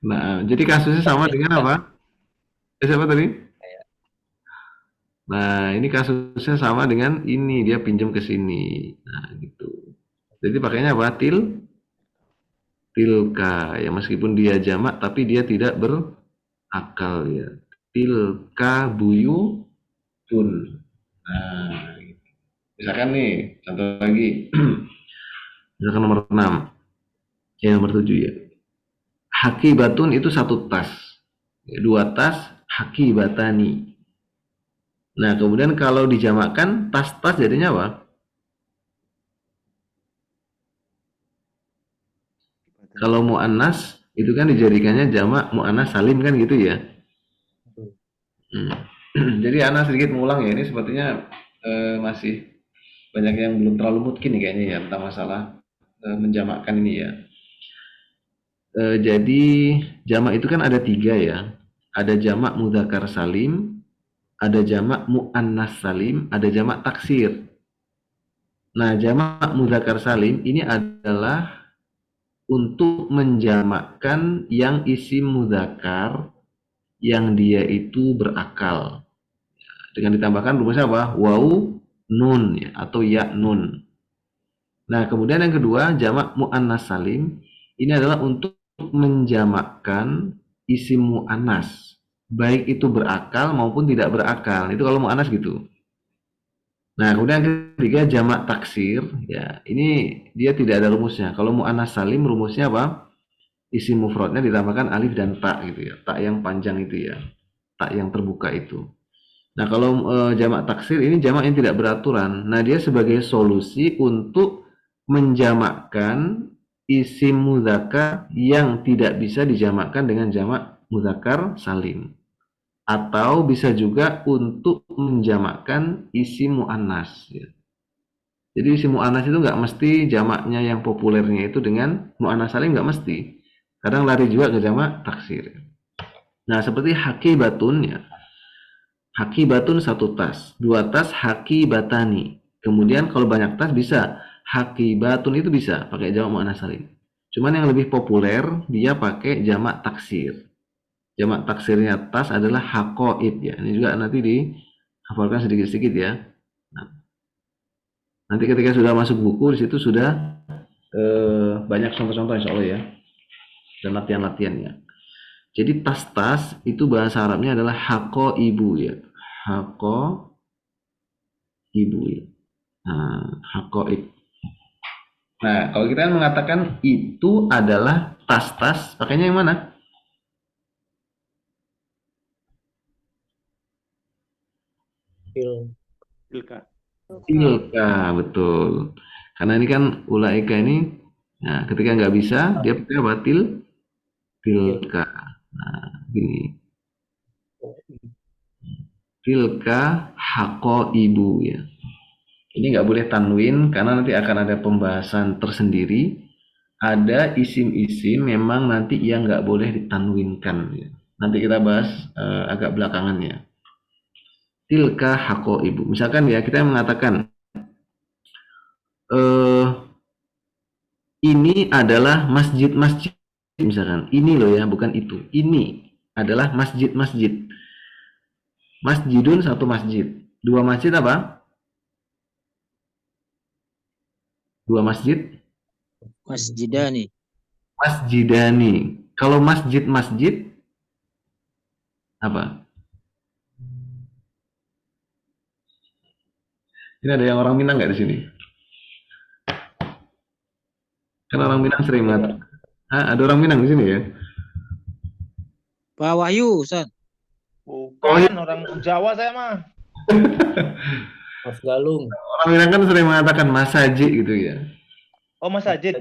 Nah, jadi kasusnya sama dengan apa? Siapa tadi? Nah, ini kasusnya sama dengan ini, dia pinjam ke sini. Nah, gitu. Jadi pakainya apa? Tilka. Ya, meskipun dia jamak, tapi dia tidak berakal ya. Tilka buyutun. Nah, gitu. Misalkan nih, contoh lagi. Misalkan nomor 6. Ya, nomor 7 ya. Hakibatun itu satu tas. 2 tas, hakibatani. Nah, kemudian kalau dijamakkan, tas-tas jadinya apa? Kalau mu'annas, itu kan dijadikannya jamak mu'annas salim kan gitu ya. Jadi Ana sedikit mengulang ya, ini sepertinya masih banyak yang belum terlalu mungkin kayaknya ya tentang masalah menjamakkan ini ya. Jadi jamak itu kan ada 3 ya. Ada jamak mudzakkar salim, ada jamak muannas salim, ada jamak taksir. Nah, jamak mudzakkar salim ini adalah untuk menjamakkan yang isim mudzakkar yang dia itu berakal. Dengan ditambahkan rumusnya apa? Wau nun ya, atau ya nun. Nah, kemudian yang kedua, jamak muannas salim ini adalah untuk menjamakkan isim muannas, baik itu berakal maupun tidak berakal. Itu kalau muannas gitu. Nah, kemudian yang ketiga jamak taksir, ya ini dia tidak ada rumusnya. Kalau muannas salim rumusnya apa? Isim mufradnya ditambahkan alif dan ta gitu ya, ta yang panjang itu ya, ta yang terbuka itu. Nah, kalau jamak taksir ini jamak yang tidak beraturan. Nah, dia sebagai solusi untuk menjamakkan isim mudzakkar yang tidak bisa dijamakkan dengan jamak mudzakkar salim. Atau bisa juga untuk menjamakkan isim muannas. Ya. Jadi isim muannas itu nggak mesti jamaknya yang populernya itu dengan muannas salim, nggak mesti. Kadang lari juga ke jamak taksir. Nah, seperti hakibatun ya. Hakibatun satu tas, dua tas hakibatani. Kemudian kalau banyak tas bisa hakibatun itu bisa pakai jamak muannas salim. Cuman yang lebih populer dia pakai jamak taksir. Jamak taksirnya tas adalah hakoib ya. Ini juga nanti dihafalkan sedikit-sedikit ya. Nah, nanti ketika sudah masuk buku di situ sudah banyak contoh-contoh insya Allah ya. Dan latihan-latihannya. Jadi tas-tas itu bahasa Arabnya adalah hakoibu ya. Hako ibu ya. Nah, hakoib. Nah, kalau kita mengatakan itu adalah tas-tas, pakainya yang mana? Tilka. Tilka, betul. Karena ini kan ulaika ini, nah ketika nggak bisa, dia pakai apa? Tilka. Nah, gini. Tilka hakoibu ya. Ini nggak boleh tanwin karena nanti akan ada pembahasan tersendiri. Ada isim-isim memang nanti yang nggak boleh ditanwinkan. Ya. Nanti kita bahas agak belakangan ya. Tilka hakoibu. Misalkan ya kita mengatakan ini adalah masjid-masjid. Misalkan ini loh ya, bukan itu. Ini adalah masjid-masjid. Masjidun satu masjid. Dua masjid apa? Dua masjid? Masjidani. Masjidani. Kalau masjid-masjid apa? Ini ada yang orang Minang nggak di sini? Kan orang Minang sering mengatakan. Ada orang Minang di sini ya? Pak Wahyu, Ustaz. Bukan orang Jawa saya mah. Mas Galung. Orang Minang kan sering mengatakan masajid gitu ya. Oh, masjid.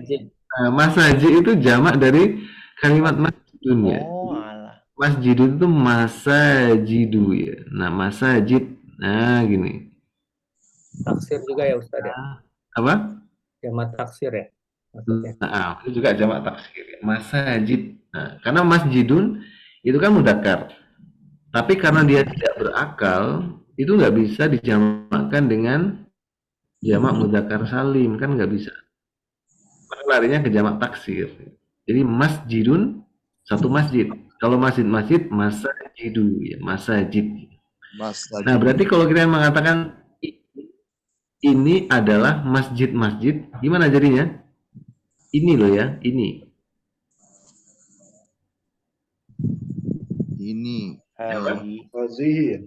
Nah, masajid itu jamak dari kalimat masjidun ya. Oh, alah. Masjidun itu masajidu ya. Nah, masajid. Nah, gini. Taksir juga ya Ustaz ya. Apa? Jamak taksir ya. Maksudnya. Nah, itu juga jamak taksir ya. Masajid. Nah, karena masjidun itu kan mudzakkar. Tapi karena dia tidak berakal, itu nggak bisa dijamakkan dengan jamak mudzakkar salim, kan nggak bisa. Maka larinya ke jamak taksir. Jadi masjidun satu masjid. Kalau masjid-masjid masajidu ya, masajid. Nah, berarti kalau kita mengatakan ini adalah masjid-masjid, gimana jadinya? Ini loh ya, ini. Ini. Hadihi. Masajid.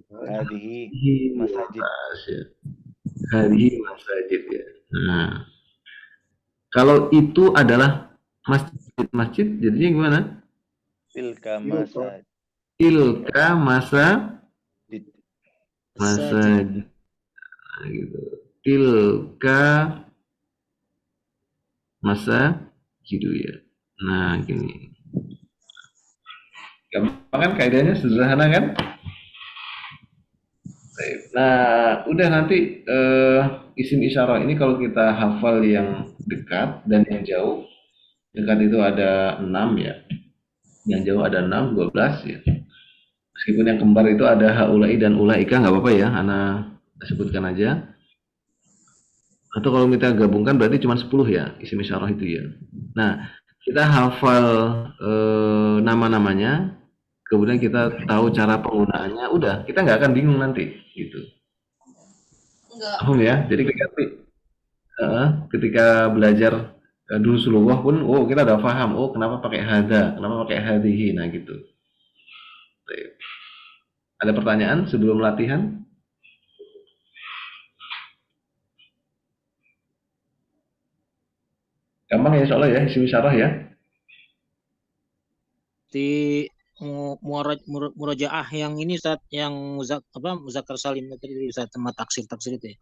Hadihi masajid ya. Nah, kalau itu adalah masjid-masjid, jadinya gimana? Tilka masajid. Tilka masajid. Nah, gitu. Tilka masajidu ya. Nah, gini. Gampang kan kaidahnya, sederhana kan? Nah, udah nanti isim isyarah ini kalau kita hafal yang dekat dan yang jauh. Dekat itu ada 6 ya. Yang jauh ada 6, 12 ya. Meskipun yang kembar itu ada haulai dan ulaika, nggak apa-apa ya, Ana sebutkan aja. Atau kalau kita gabungkan berarti cuma 10 ya, isim isyarah itu ya. Nah, kita hafal nama-namanya, kemudian kita tahu cara penggunaannya, udah, kita nggak akan bingung nanti gitu. Paham ya? Jadi ketika belajar dulu suluh pun, oh kita udah paham, oh kenapa pakai hada, kenapa pakai hadihi, nah gitu. Ada pertanyaan sebelum latihan? Gampang ya soalnya ya, isim isyarah ya. Di murojaah yang ini saat yang muzakkar salim tadi saat sama taksir itu ya.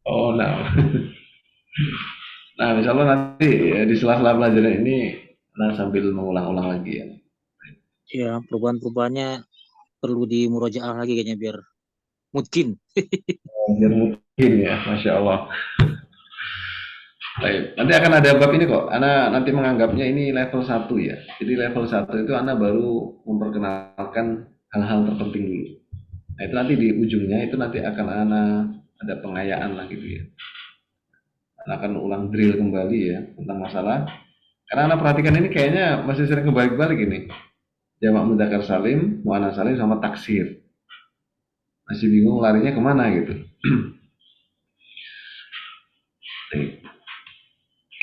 Oh, nah. Nah, misalnya nanti ya, di sela-sela pelajaran ini, nah sambil mengulang-ulang lagi ya. Ya, perubahan-perubahannya perlu di murojaah lagi kayaknya biar mungkin. Biar mungkin ya, Masya Allah. Baik, nanti akan ada bab ini kok. Ana nanti menganggapnya ini level 1 ya. Jadi level 1 itu Ana baru memperkenalkan hal-hal terpenting dulu. Nah, itu nanti di ujungnya itu nanti akan Ana ada pengayaan lah gitu ya. Ana akan ulang drill kembali ya tentang masalah. Karena Ana perhatikan ini kayaknya masih sering kebalik-balik ini. Jamak mudzakkar salim, muannats salim sama taksir. Masih bingung larinya kemana gitu.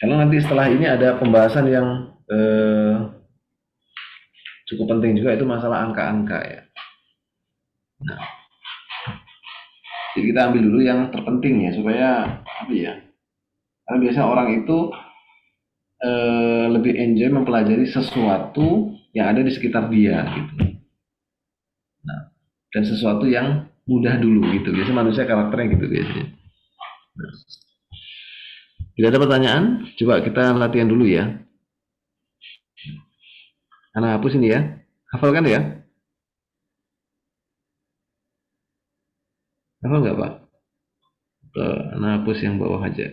Karena nanti setelah ini ada pembahasan yang cukup penting juga itu masalah angka-angka ya. Nah, jadi kita ambil dulu yang terpenting ya supaya apa ya? Karena biasanya orang itu lebih enjoy mempelajari sesuatu yang ada di sekitar dia gitu. Nah, dan sesuatu yang mudah dulu gitu. Biasanya manusia karakternya gitu biasanya. Nah, tidak ada pertanyaan? Coba kita latihan dulu ya. Anak hapus ini ya. Hafal kan ya? Hafal nggak Pak? Anak hapus yang bawah aja.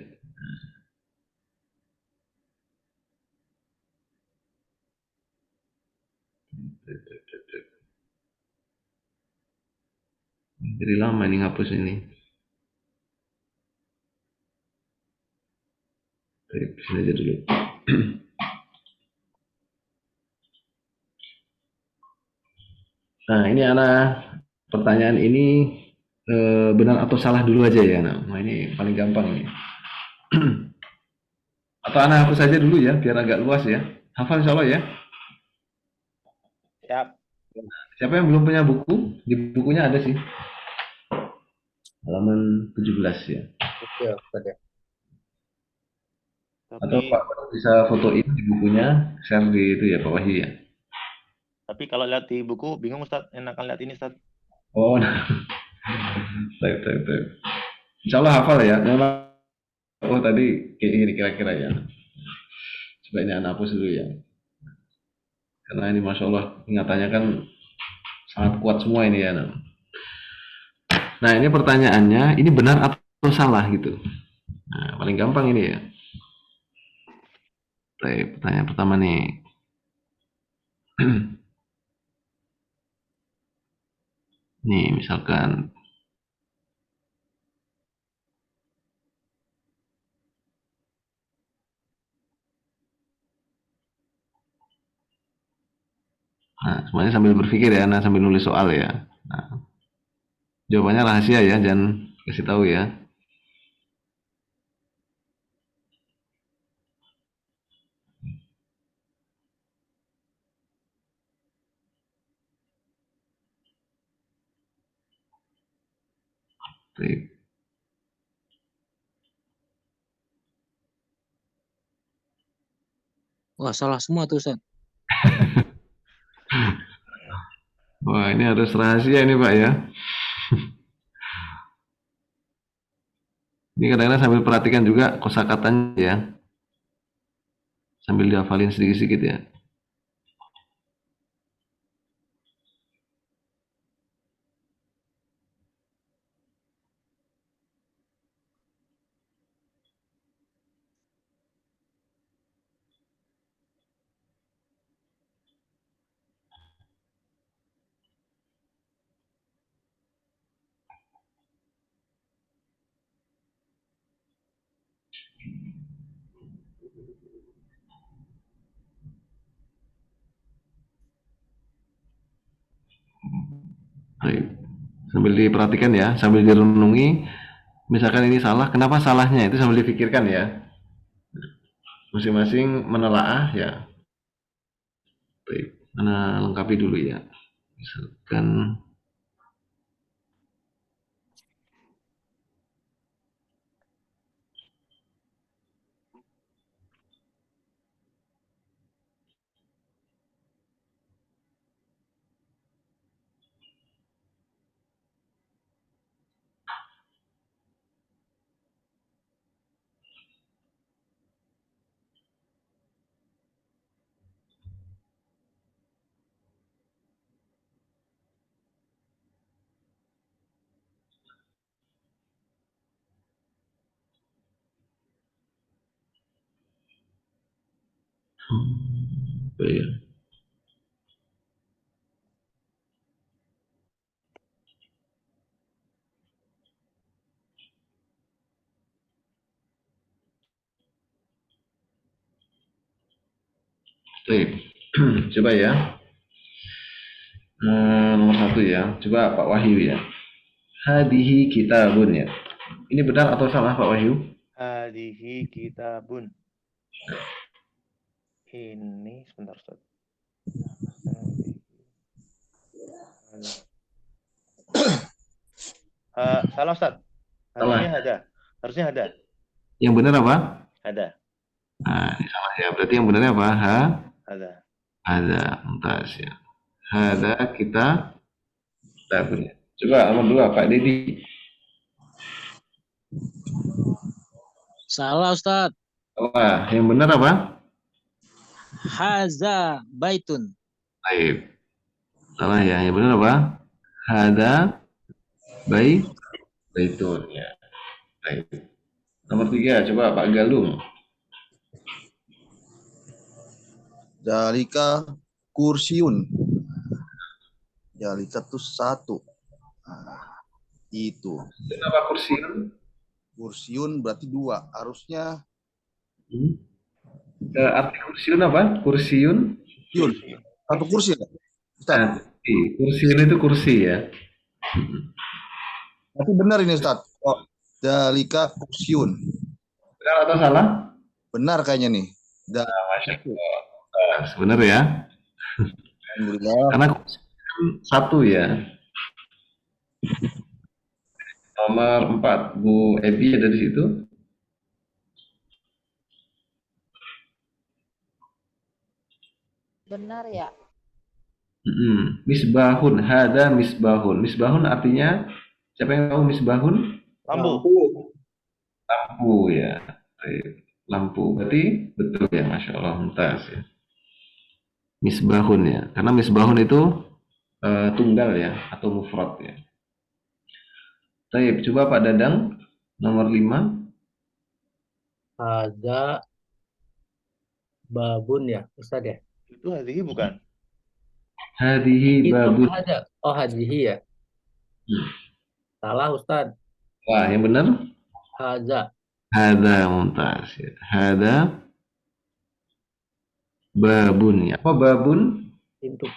Jadi lama ini ngapus ini. Baik, sini aja dulu. Nah, ini anak pertanyaan ini benar atau salah dulu aja ya. Nah, ini paling gampang ini. Atau anak hapus saja dulu ya, biar agak luas ya. Hafal insya Allah ya. Siap. Siapa yang belum punya buku? Di bukunya ada sih. Halaman 17 ya. Iya, Ustaz ya. Atau Tapi Pak bisa fotoin di bukunya, share di itu ya Pak Wahyu ya. tapi kalau lihat di buku bingung Ustaz, enakan lihat ini Ustaz. Oh, nah. Baik, baik, baik. Insya Allah hafal ya. Memang, oh tadi kayak gini kira-kira ya. Coba ini anak hapus dulu ya. Karena ini Masya Allah ingatannya kan sangat kuat semua ini ya. Nah ini pertanyaannya, ini benar atau salah gitu. Nah paling gampang ini ya. Baik, pertanyaan pertama nih. Nih misalkan nah, semuanya sambil berpikir ya, nah sambil nulis soal ya. Nah, jawabannya rahasia ya, jangan kasih tahu ya. Baik. Wah, salah semua tuh Ustaz. Wah ini harus rahasia ini Pak ya. Ini kadang-kadang sambil perhatikan juga kosakatanya ya. Sambil dihafalin sedikit-sedikit ya. Baik. Sambil diperhatikan ya, sambil direnungi. Misalkan ini salah, kenapa salahnya? Itu sambil dipikirkan ya. Masing-masing menelaah ya. Baik, mana lengkapi dulu ya. Misalkan apa ya? Baik. Coba ya. Nomor 1 ya. Coba Pak Wahyu ya. Hadihi kitabun ya. Ini benar atau salah Pak Wahyu? Hadihi kitabun. Ini sebentar Ustaz. Salah Ustaz. Harusnya Salah. ada. Harusnya ada. Yang benar apa? Ada. Nah, ini salah ya. Berarti yang benarnya apa? Ada. Ada. Entas ya. Ada kita punya. Coba nomor 2 Pak Dedi. Salah Ustaz. Salah. Yang benar apa? Haza baitun. Baik. Salah ya. Yang benar apa? Hada baitun ya. Baik. Nomor 3 coba Pak Galung. Zalika kursiun. Zalika itu satu. Nah, itu. Kenapa kursiun? Kursiun berarti dua. Harusnya Arti kursiun apa? Kursiun? yun. Satu kursi ya? Ustaz. Kursiun itu kursi ya. Tapi benar ini Ustaz. Oh, Zalika kursiun. Benar atau salah? Benar kayaknya nih. Masya Allah. Benar ya. Alhamdulillah. Karena kursi kan satu ya. Nomor 4 Bu Ebi ada di situ. Benar ya? Misbahun, hada misbahun. Misbahun artinya siapa yang tahu misbahun? Lampu. Lampu ya. Lampu. Berarti betul ya, Masya Allah. Muntas ya. Misbahun ya. Karena misbahun itu tunggal ya atau mufrad ya. Baik, coba Pak Dadang nomor 5. Ada babun ya, Ustaz ya? Itu hadihi bukan? Hadihi Itu babun. ada. Oh, hadihi ya. Salah Ustaz. Wah, yang benar? Haza. Hada muntas ya. Hada babun ya. Apa babun? Pintu.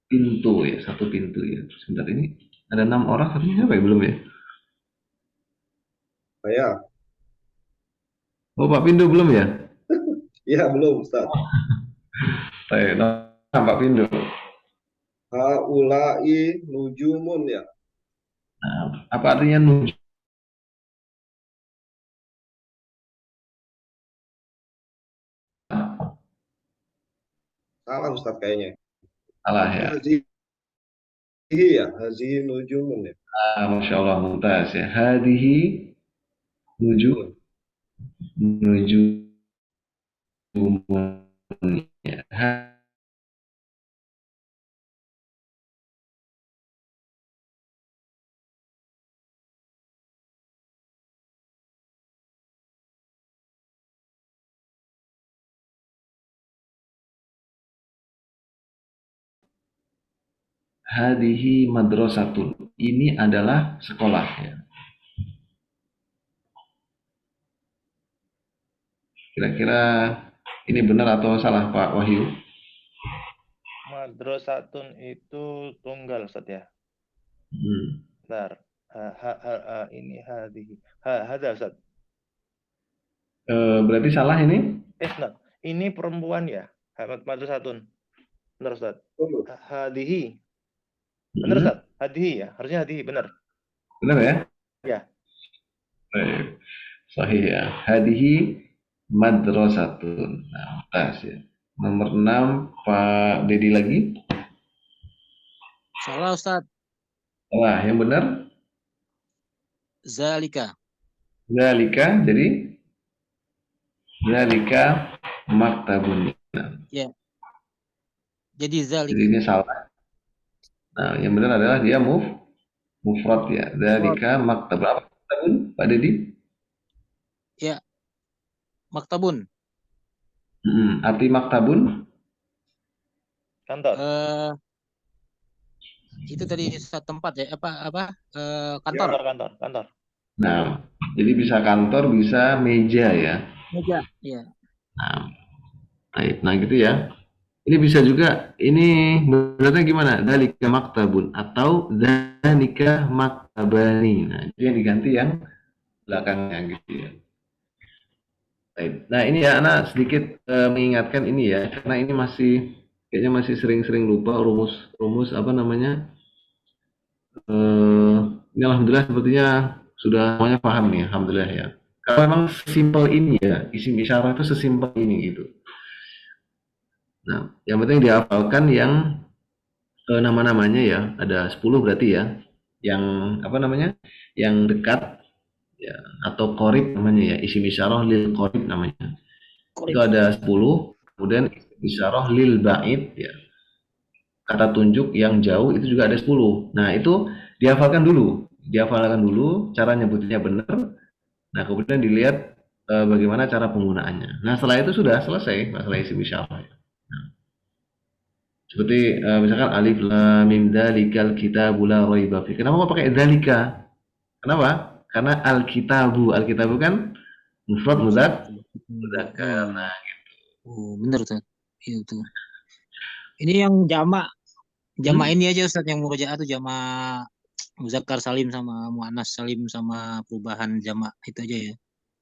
Pintu ya, satu pintu ya. Sebentar ini ada 6 orang, satunya siapa ya? Belum ya? Saya. Oh, Pak Pindu belum ya? Ya, belum, Ustaz. Baik, Pak Pindu. Haulai nujumun ya. Nah, apa artinya nuju? Salah Ustaz kayaknya. Salah ya. Hazihi ya. Hazihi nujumun ya. Masya Allah, muntas ya. Hadihi nuju ya. Hadihi madrasatun. Ini adalah sekolah ya. Kira-kira ini benar atau salah Pak Wahyu? Madrasatun itu tunggal Ustaz ya. Bentar. Ini hadhihi. Hadza Ustaz. Berarti salah ini? Ustaz. Ini perempuan ya. Madu satun. Benar Ustaz. Oh, Hadhihi. Benar Ustaz. Hadhihi ya. Harusnya hadhihi benar. Benar ya? Ya. Baik. Sahih ya. Hadihi madrasatun. Nah, tas ya. Nomor 6 Pak Dedi lagi. Salah Ustaz. Salah, yang benar Zalika. zalika, jadi zalika maktabun. Ya. Jadi zalika. Jadi ini salah. Nah, yang benar adalah dia mufrad ya. Zalika maktabun. Apa maktabun, Pak Dedi? Ya. Maktabun. Arti maktabun? Kantor. Itu tadi satu tempat ya, kantor. Kantor. Nah, jadi bisa kantor, bisa meja ya. Meja. Ya. Nah, baik. Nah gitu ya. Ini bisa juga, ini benernya gimana? Dzalika maktabun atau dzalika maktabani. Nah, itu yang diganti yang belakangnya gitu ya. Baik. Nah, ini ya anak sedikit mengingatkan ini ya, karena ini kayaknya masih sering-sering lupa rumus apa namanya? Ini alhamdulillah sepertinya sudah semuanya paham nih, alhamdulillah ya. Kalau memang sesimpel ini ya, isim isyarah itu sesimpel ini gitu. Nah, yang penting dihafalkan yang nama-namanya ya, ada 10 berarti ya. Yang apa namanya? Yang dekat ya, atau qorib namanya ya, isim isyarah lil qorib namanya. Itu ada 10, kemudian isim isyarah lil ba'id ya. Kata tunjuk yang jauh itu juga ada 10. Nah, itu dihafalkan dulu. Cara nyebutnya benar. Nah, kemudian dilihat bagaimana cara penggunaannya. Nah, setelah itu sudah selesai masalah isim isyarah. Nah, seperti misalkan alif lam mim dzalikal kitabu la raiba fi. Kenapa mau pakai dzalika? Kenapa? Karena alkitabu kan mufrad mudzakkar. Nah, Oh, benar Ustaz. Itu. Ini yang jamak ini aja Ustaz, yang murojaah itu jamak muzakkar salim sama muannas salim sama perubahan jamak itu aja ya.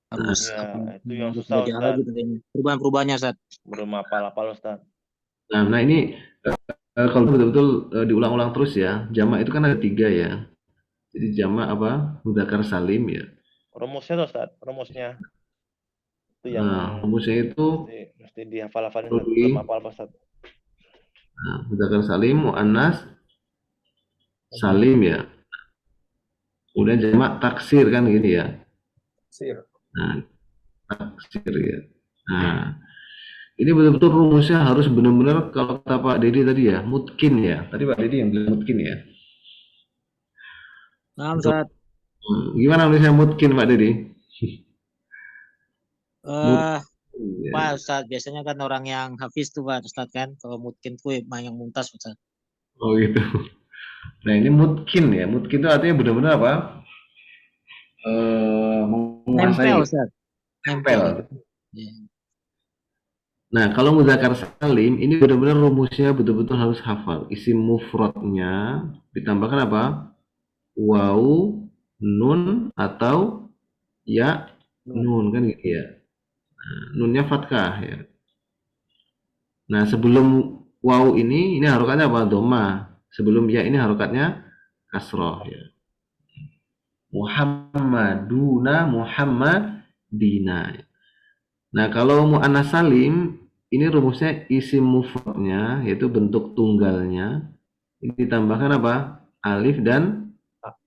Harus itu yang susah Ustaz. lagi perubahan-perubahannya Ustaz. Belum hafal Ustaz. Nah ini kalau betul-betul diulang-ulang terus ya, jamak itu kan ada 3 ya. Jadi jamak apa? Mudzakkar salim ya. Rumusnya tuh Ustaz, rumusnya. Itu yang rumusnya itu mesti dihafal-hafalin Ustaz. Belum hafal Ustaz. Nah, mudzakkar salim, muannas salim ya. Kemudian jamak taksir kan gini ya. Nah, taksir ya. Nah, ini betul-betul rumusnya harus benar-benar kalau kata Pak Dedi tadi ya, mutkin ya. Tadi Pak Dedi yang bilang mutkin ya. Nah, Ustaz. Gimana nulisnya mutkin Pak Dedi? Pak Ustaz, biasanya kan orang yang hafiz tuh Pak Ustaz kan, kalau mutkin tuh yang mumtaz Ustaz. Oh gitu. Nah ini mutkin ya, mutkin itu artinya benar-benar apa? Menguasai. Nempel Ustaz. Nempel. Nah kalau mudzakkar salim ini benar-benar rumusnya betul-betul harus hafal. Isim mufradnya ditambahkan apa? Waw, nun atau ya nun kan gitu ya. Nah, nunnya fathah ya. Nah sebelum waw ini harokatnya apa? Dhamma. Sebelum ya ini harokatnya kasroh ya. Muhammaduna, Muhammadina. Nah kalau muannas salim ini rumusnya isim mufradnya yaitu bentuk tunggalnya ini ditambahkan apa? Alif dan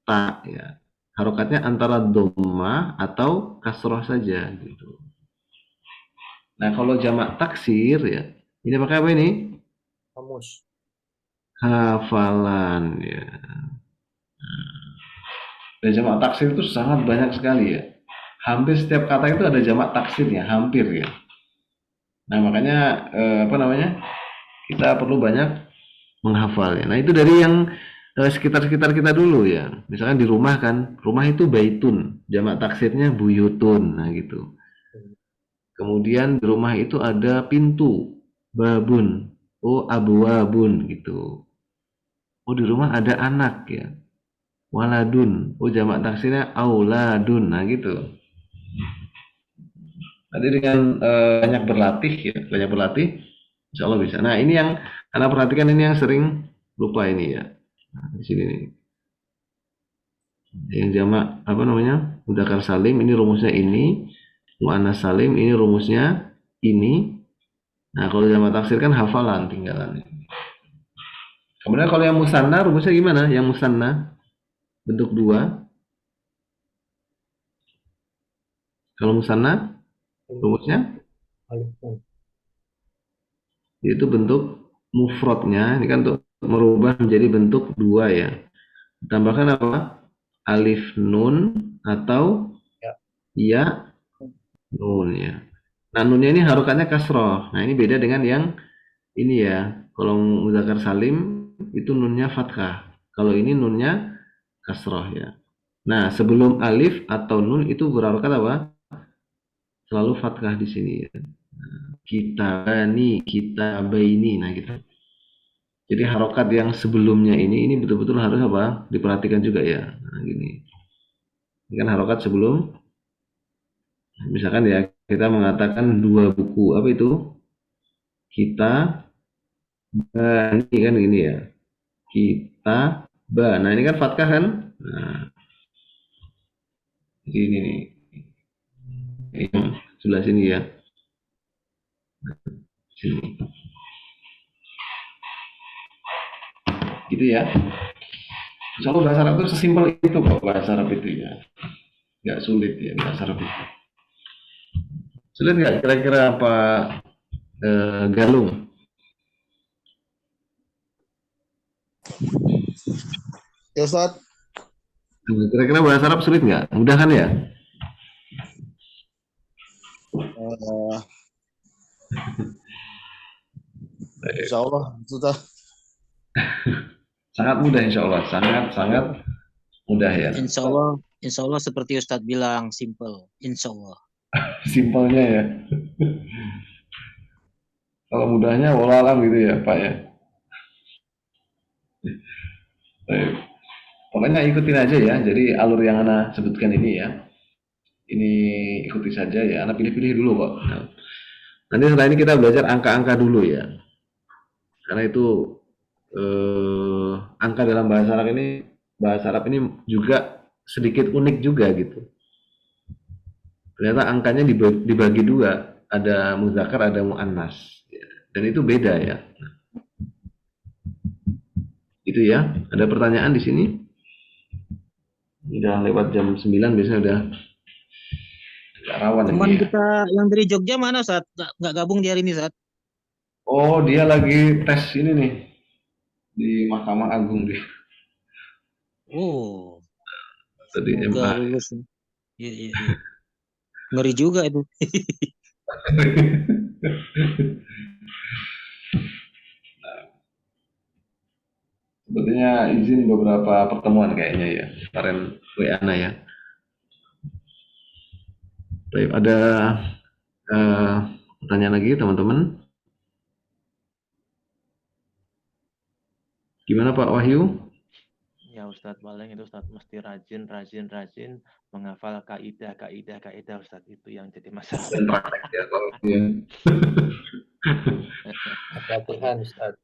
ta ya. Harokatnya antara dhamma atau kasroh saja gitu. Nah kalau jamak taksir ya ini pakai apa ini? Kamus. Hafalan ya. Dan jamak taksir itu sangat banyak sekali ya. Hampir setiap kata itu ada jamak taksirnya, hampir ya. Nah makanya kita perlu banyak menghafal ya. Nah itu dari yang sekitar-sekitar kita dulu ya. Misalkan di rumah kan, rumah itu baitun, jamak taksirnya buyutun, nah gitu. Kemudian di rumah itu ada pintu, babun, abwabun gitu. Oh di rumah ada anak ya. waladun. Oh, jamak taksirnya auladun. Nah, gitu. Nanti dengan banyak berlatih ya, banyak berlatih, insya Allah bisa. Nah, ini yang anak perhatikan, ini yang sering lupa ini ya. Nah, di sini nih. Yang jamak apa namanya? Mudzakkar salim, ini rumusnya ini. Muannas salim, ini rumusnya ini. Nah, kalau jamak taksir kan hafalan tinggalan. Kemudian kalau yang musanna rumusnya gimana? Yang musanna bentuk dua. Kalau musanna rumusnya Alif lam. itu bentuk mufradnya. Ini kan untuk merubah menjadi bentuk dua ya. Tambahkan apa? Alif nun atau Ya. ya nun ya. Nah, nunnya ini harokatnya kasroh. Nah, ini beda dengan yang ini ya. Kalau mudzakkar salim itu nunnya fathah. Kalau ini nunnya kasroh ya. Nah, sebelum alif atau nun itu berharokat apa? Selalu fathah di sini ya. Kitabani, kitabaini. Nah, gitu. Jadi harokat yang sebelumnya ini betul-betul harus apa? Diperhatikan juga ya. Nah, gini. Ini kan harokat sebelum, misalkan ya, kita mengatakan dua buku. Apa itu? Kita, ini kan gini ya. Kita, nah ini kan fathah kan? Nah, ini nih. Ini yang sebelah sini ya. Sini. Gitu ya. Soal bahasa Arab itu sesimpel itu kok, bahasa Arab itu ya. Nggak sulit ya bahasa Arab itu. Sulit nggak kira-kira apa Galung? Ya Ustaz. Kira-kira bahasa Arab sulit nggak? Mudah kan ya? Insya Allah Ustaz. Sangat mudah insya Allah, sangat mudah ya. Insya Allah seperti Ustadz bilang, simple. Insya Allah. Simpelnya ya. Kalau mudahnya walau alam gitu ya Pak ya. Baik. Pokoknya ikutin aja ya. Jadi alur yang Ana sebutkan ini ya. Ini ikuti saja ya. Ana pilih-pilih dulu kok. Nah, nanti setelah ini kita belajar angka-angka dulu ya. Karena itu angka dalam bahasa Arab ini juga sedikit unik juga gitu. Ternyata angkanya dibagi dua, ada muzakkar, ada muannas, dan itu beda ya. Itu ya. Ada pertanyaan di sini? Udah lewat jam 9, biasanya udah rawan Teman ini ya. kita yang dari Jogja mana, Ustadz? Nggak gabung di hari ini, Ustadz? Oh, dia lagi tes ini nih di Mahkamah Agung dia. Oh, Tadi semoga MA. lulus. Iya. Ngeri juga itu. Sepertinya izin beberapa pertemuan kayaknya ya. Kemarin WA ya. Baik, ada pertanyaan lagi teman-teman? Gimana Pak Wahyu? Ya Ustadz, paling itu Ustadz mesti rajin menghafal kaidah Ustadz, itu yang jadi masalah. Dan praktek ya kalau ya. Latihan Ustaz.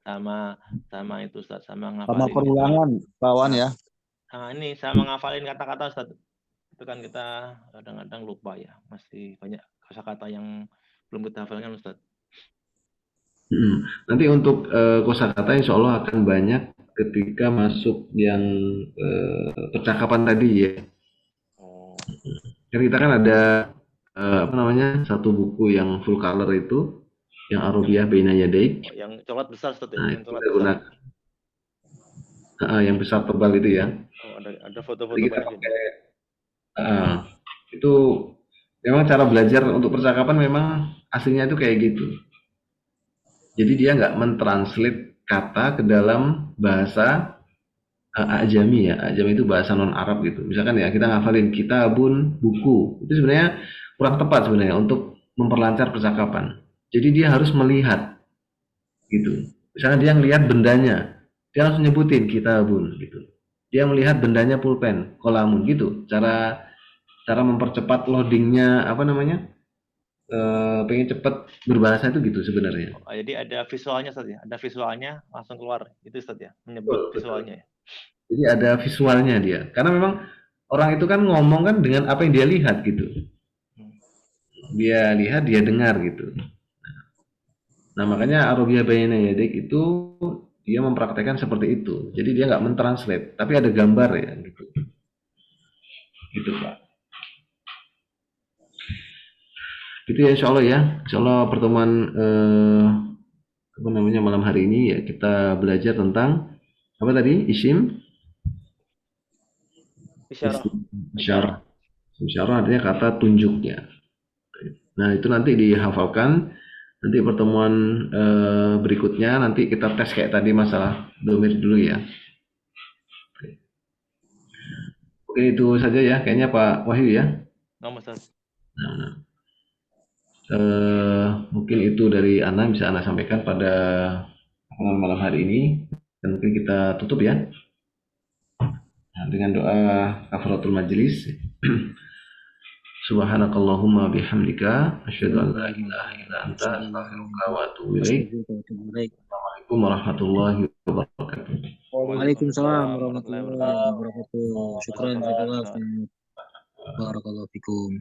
Sama itu Ustadz, sama Sama ngafalin perulangan kawan ya. ini sama ngafalin kata-kata Ustadz. Itu kan kita kadang-kadang lupa ya, masih banyak kosakata yang belum kita hafalkan Ustadz. Nanti untuk kosakata insya Allah akan banyak ketika masuk yang percakapan tadi ya. Oh. Kan kita kan ada apa namanya, satu buku yang full color itu, yang Arabiyah Baina Yadaik. Yang coklat besar Ustadz, Nah, yang itu coklat kita besar. yang besar tebal itu ya. Oh, ada foto-foto Jadi kita banyak ini. pakai itu memang cara belajar untuk percakapan memang aslinya itu kayak gitu. Jadi dia nggak mentranslate kata ke dalam bahasa ajami ya. Ajami itu bahasa non Arab gitu. Misalkan ya kita ngafalin kitabun, buku. Itu sebenarnya kurang tepat sebenarnya untuk memperlancar percakapan. Jadi dia harus melihat gitu. Misalnya dia ngelihat bendanya, dia langsung nyebutin kitabun gitu. dia melihat bendanya pulpen, kolamun gitu. Cara mempercepat loadingnya apa namanya? Pengen cepat berbahasa itu gitu sebenarnya. Oh, jadi ada visualnya Ustaz ya. Ada visualnya langsung keluar. Itu Ustaz ya. Betul, Menyebut betul. visualnya ya. Jadi ada visualnya dia. Karena memang orang itu kan ngomong kan dengan apa yang dia lihat gitu. Dia lihat, dia dengar gitu. Nah, makanya Arabiyah Bayna Yadik itu dia mempraktekkan seperti itu. Jadi dia nggak mentranslate, tapi ada gambar ya gitu. Gitu, Pak. Gitu ya, insya Allah ya. Insya Allah pertemuan apa namanya malam hari ini ya kita belajar tentang apa tadi? Isyarah. Isyarah. Isyarah artinya kata tunjuknya. Nah, itu nanti dihafalkan. Nanti pertemuan berikutnya nanti kita tes kayak tadi masalah domir dulu ya. Oke, itu saja ya kayaknya Pak Wahyu ya. Nomor Ustaz. Nah, mungkin itu dari Ana bisa Ana sampaikan pada malam hari ini dan mungkin kita tutup ya. Nah, dengan doa kafaratul majelis. Subhanakallahumma bihamdika asyhadu an la ilaha illa anta astaghfiruka wa atubu ilaik. Assalamualaikum warahmatullahi wabarakatuh. Waalaikumsalam warahmatullahi wabarakatuh. Syukran, jazakallah. Barakallahu fikum.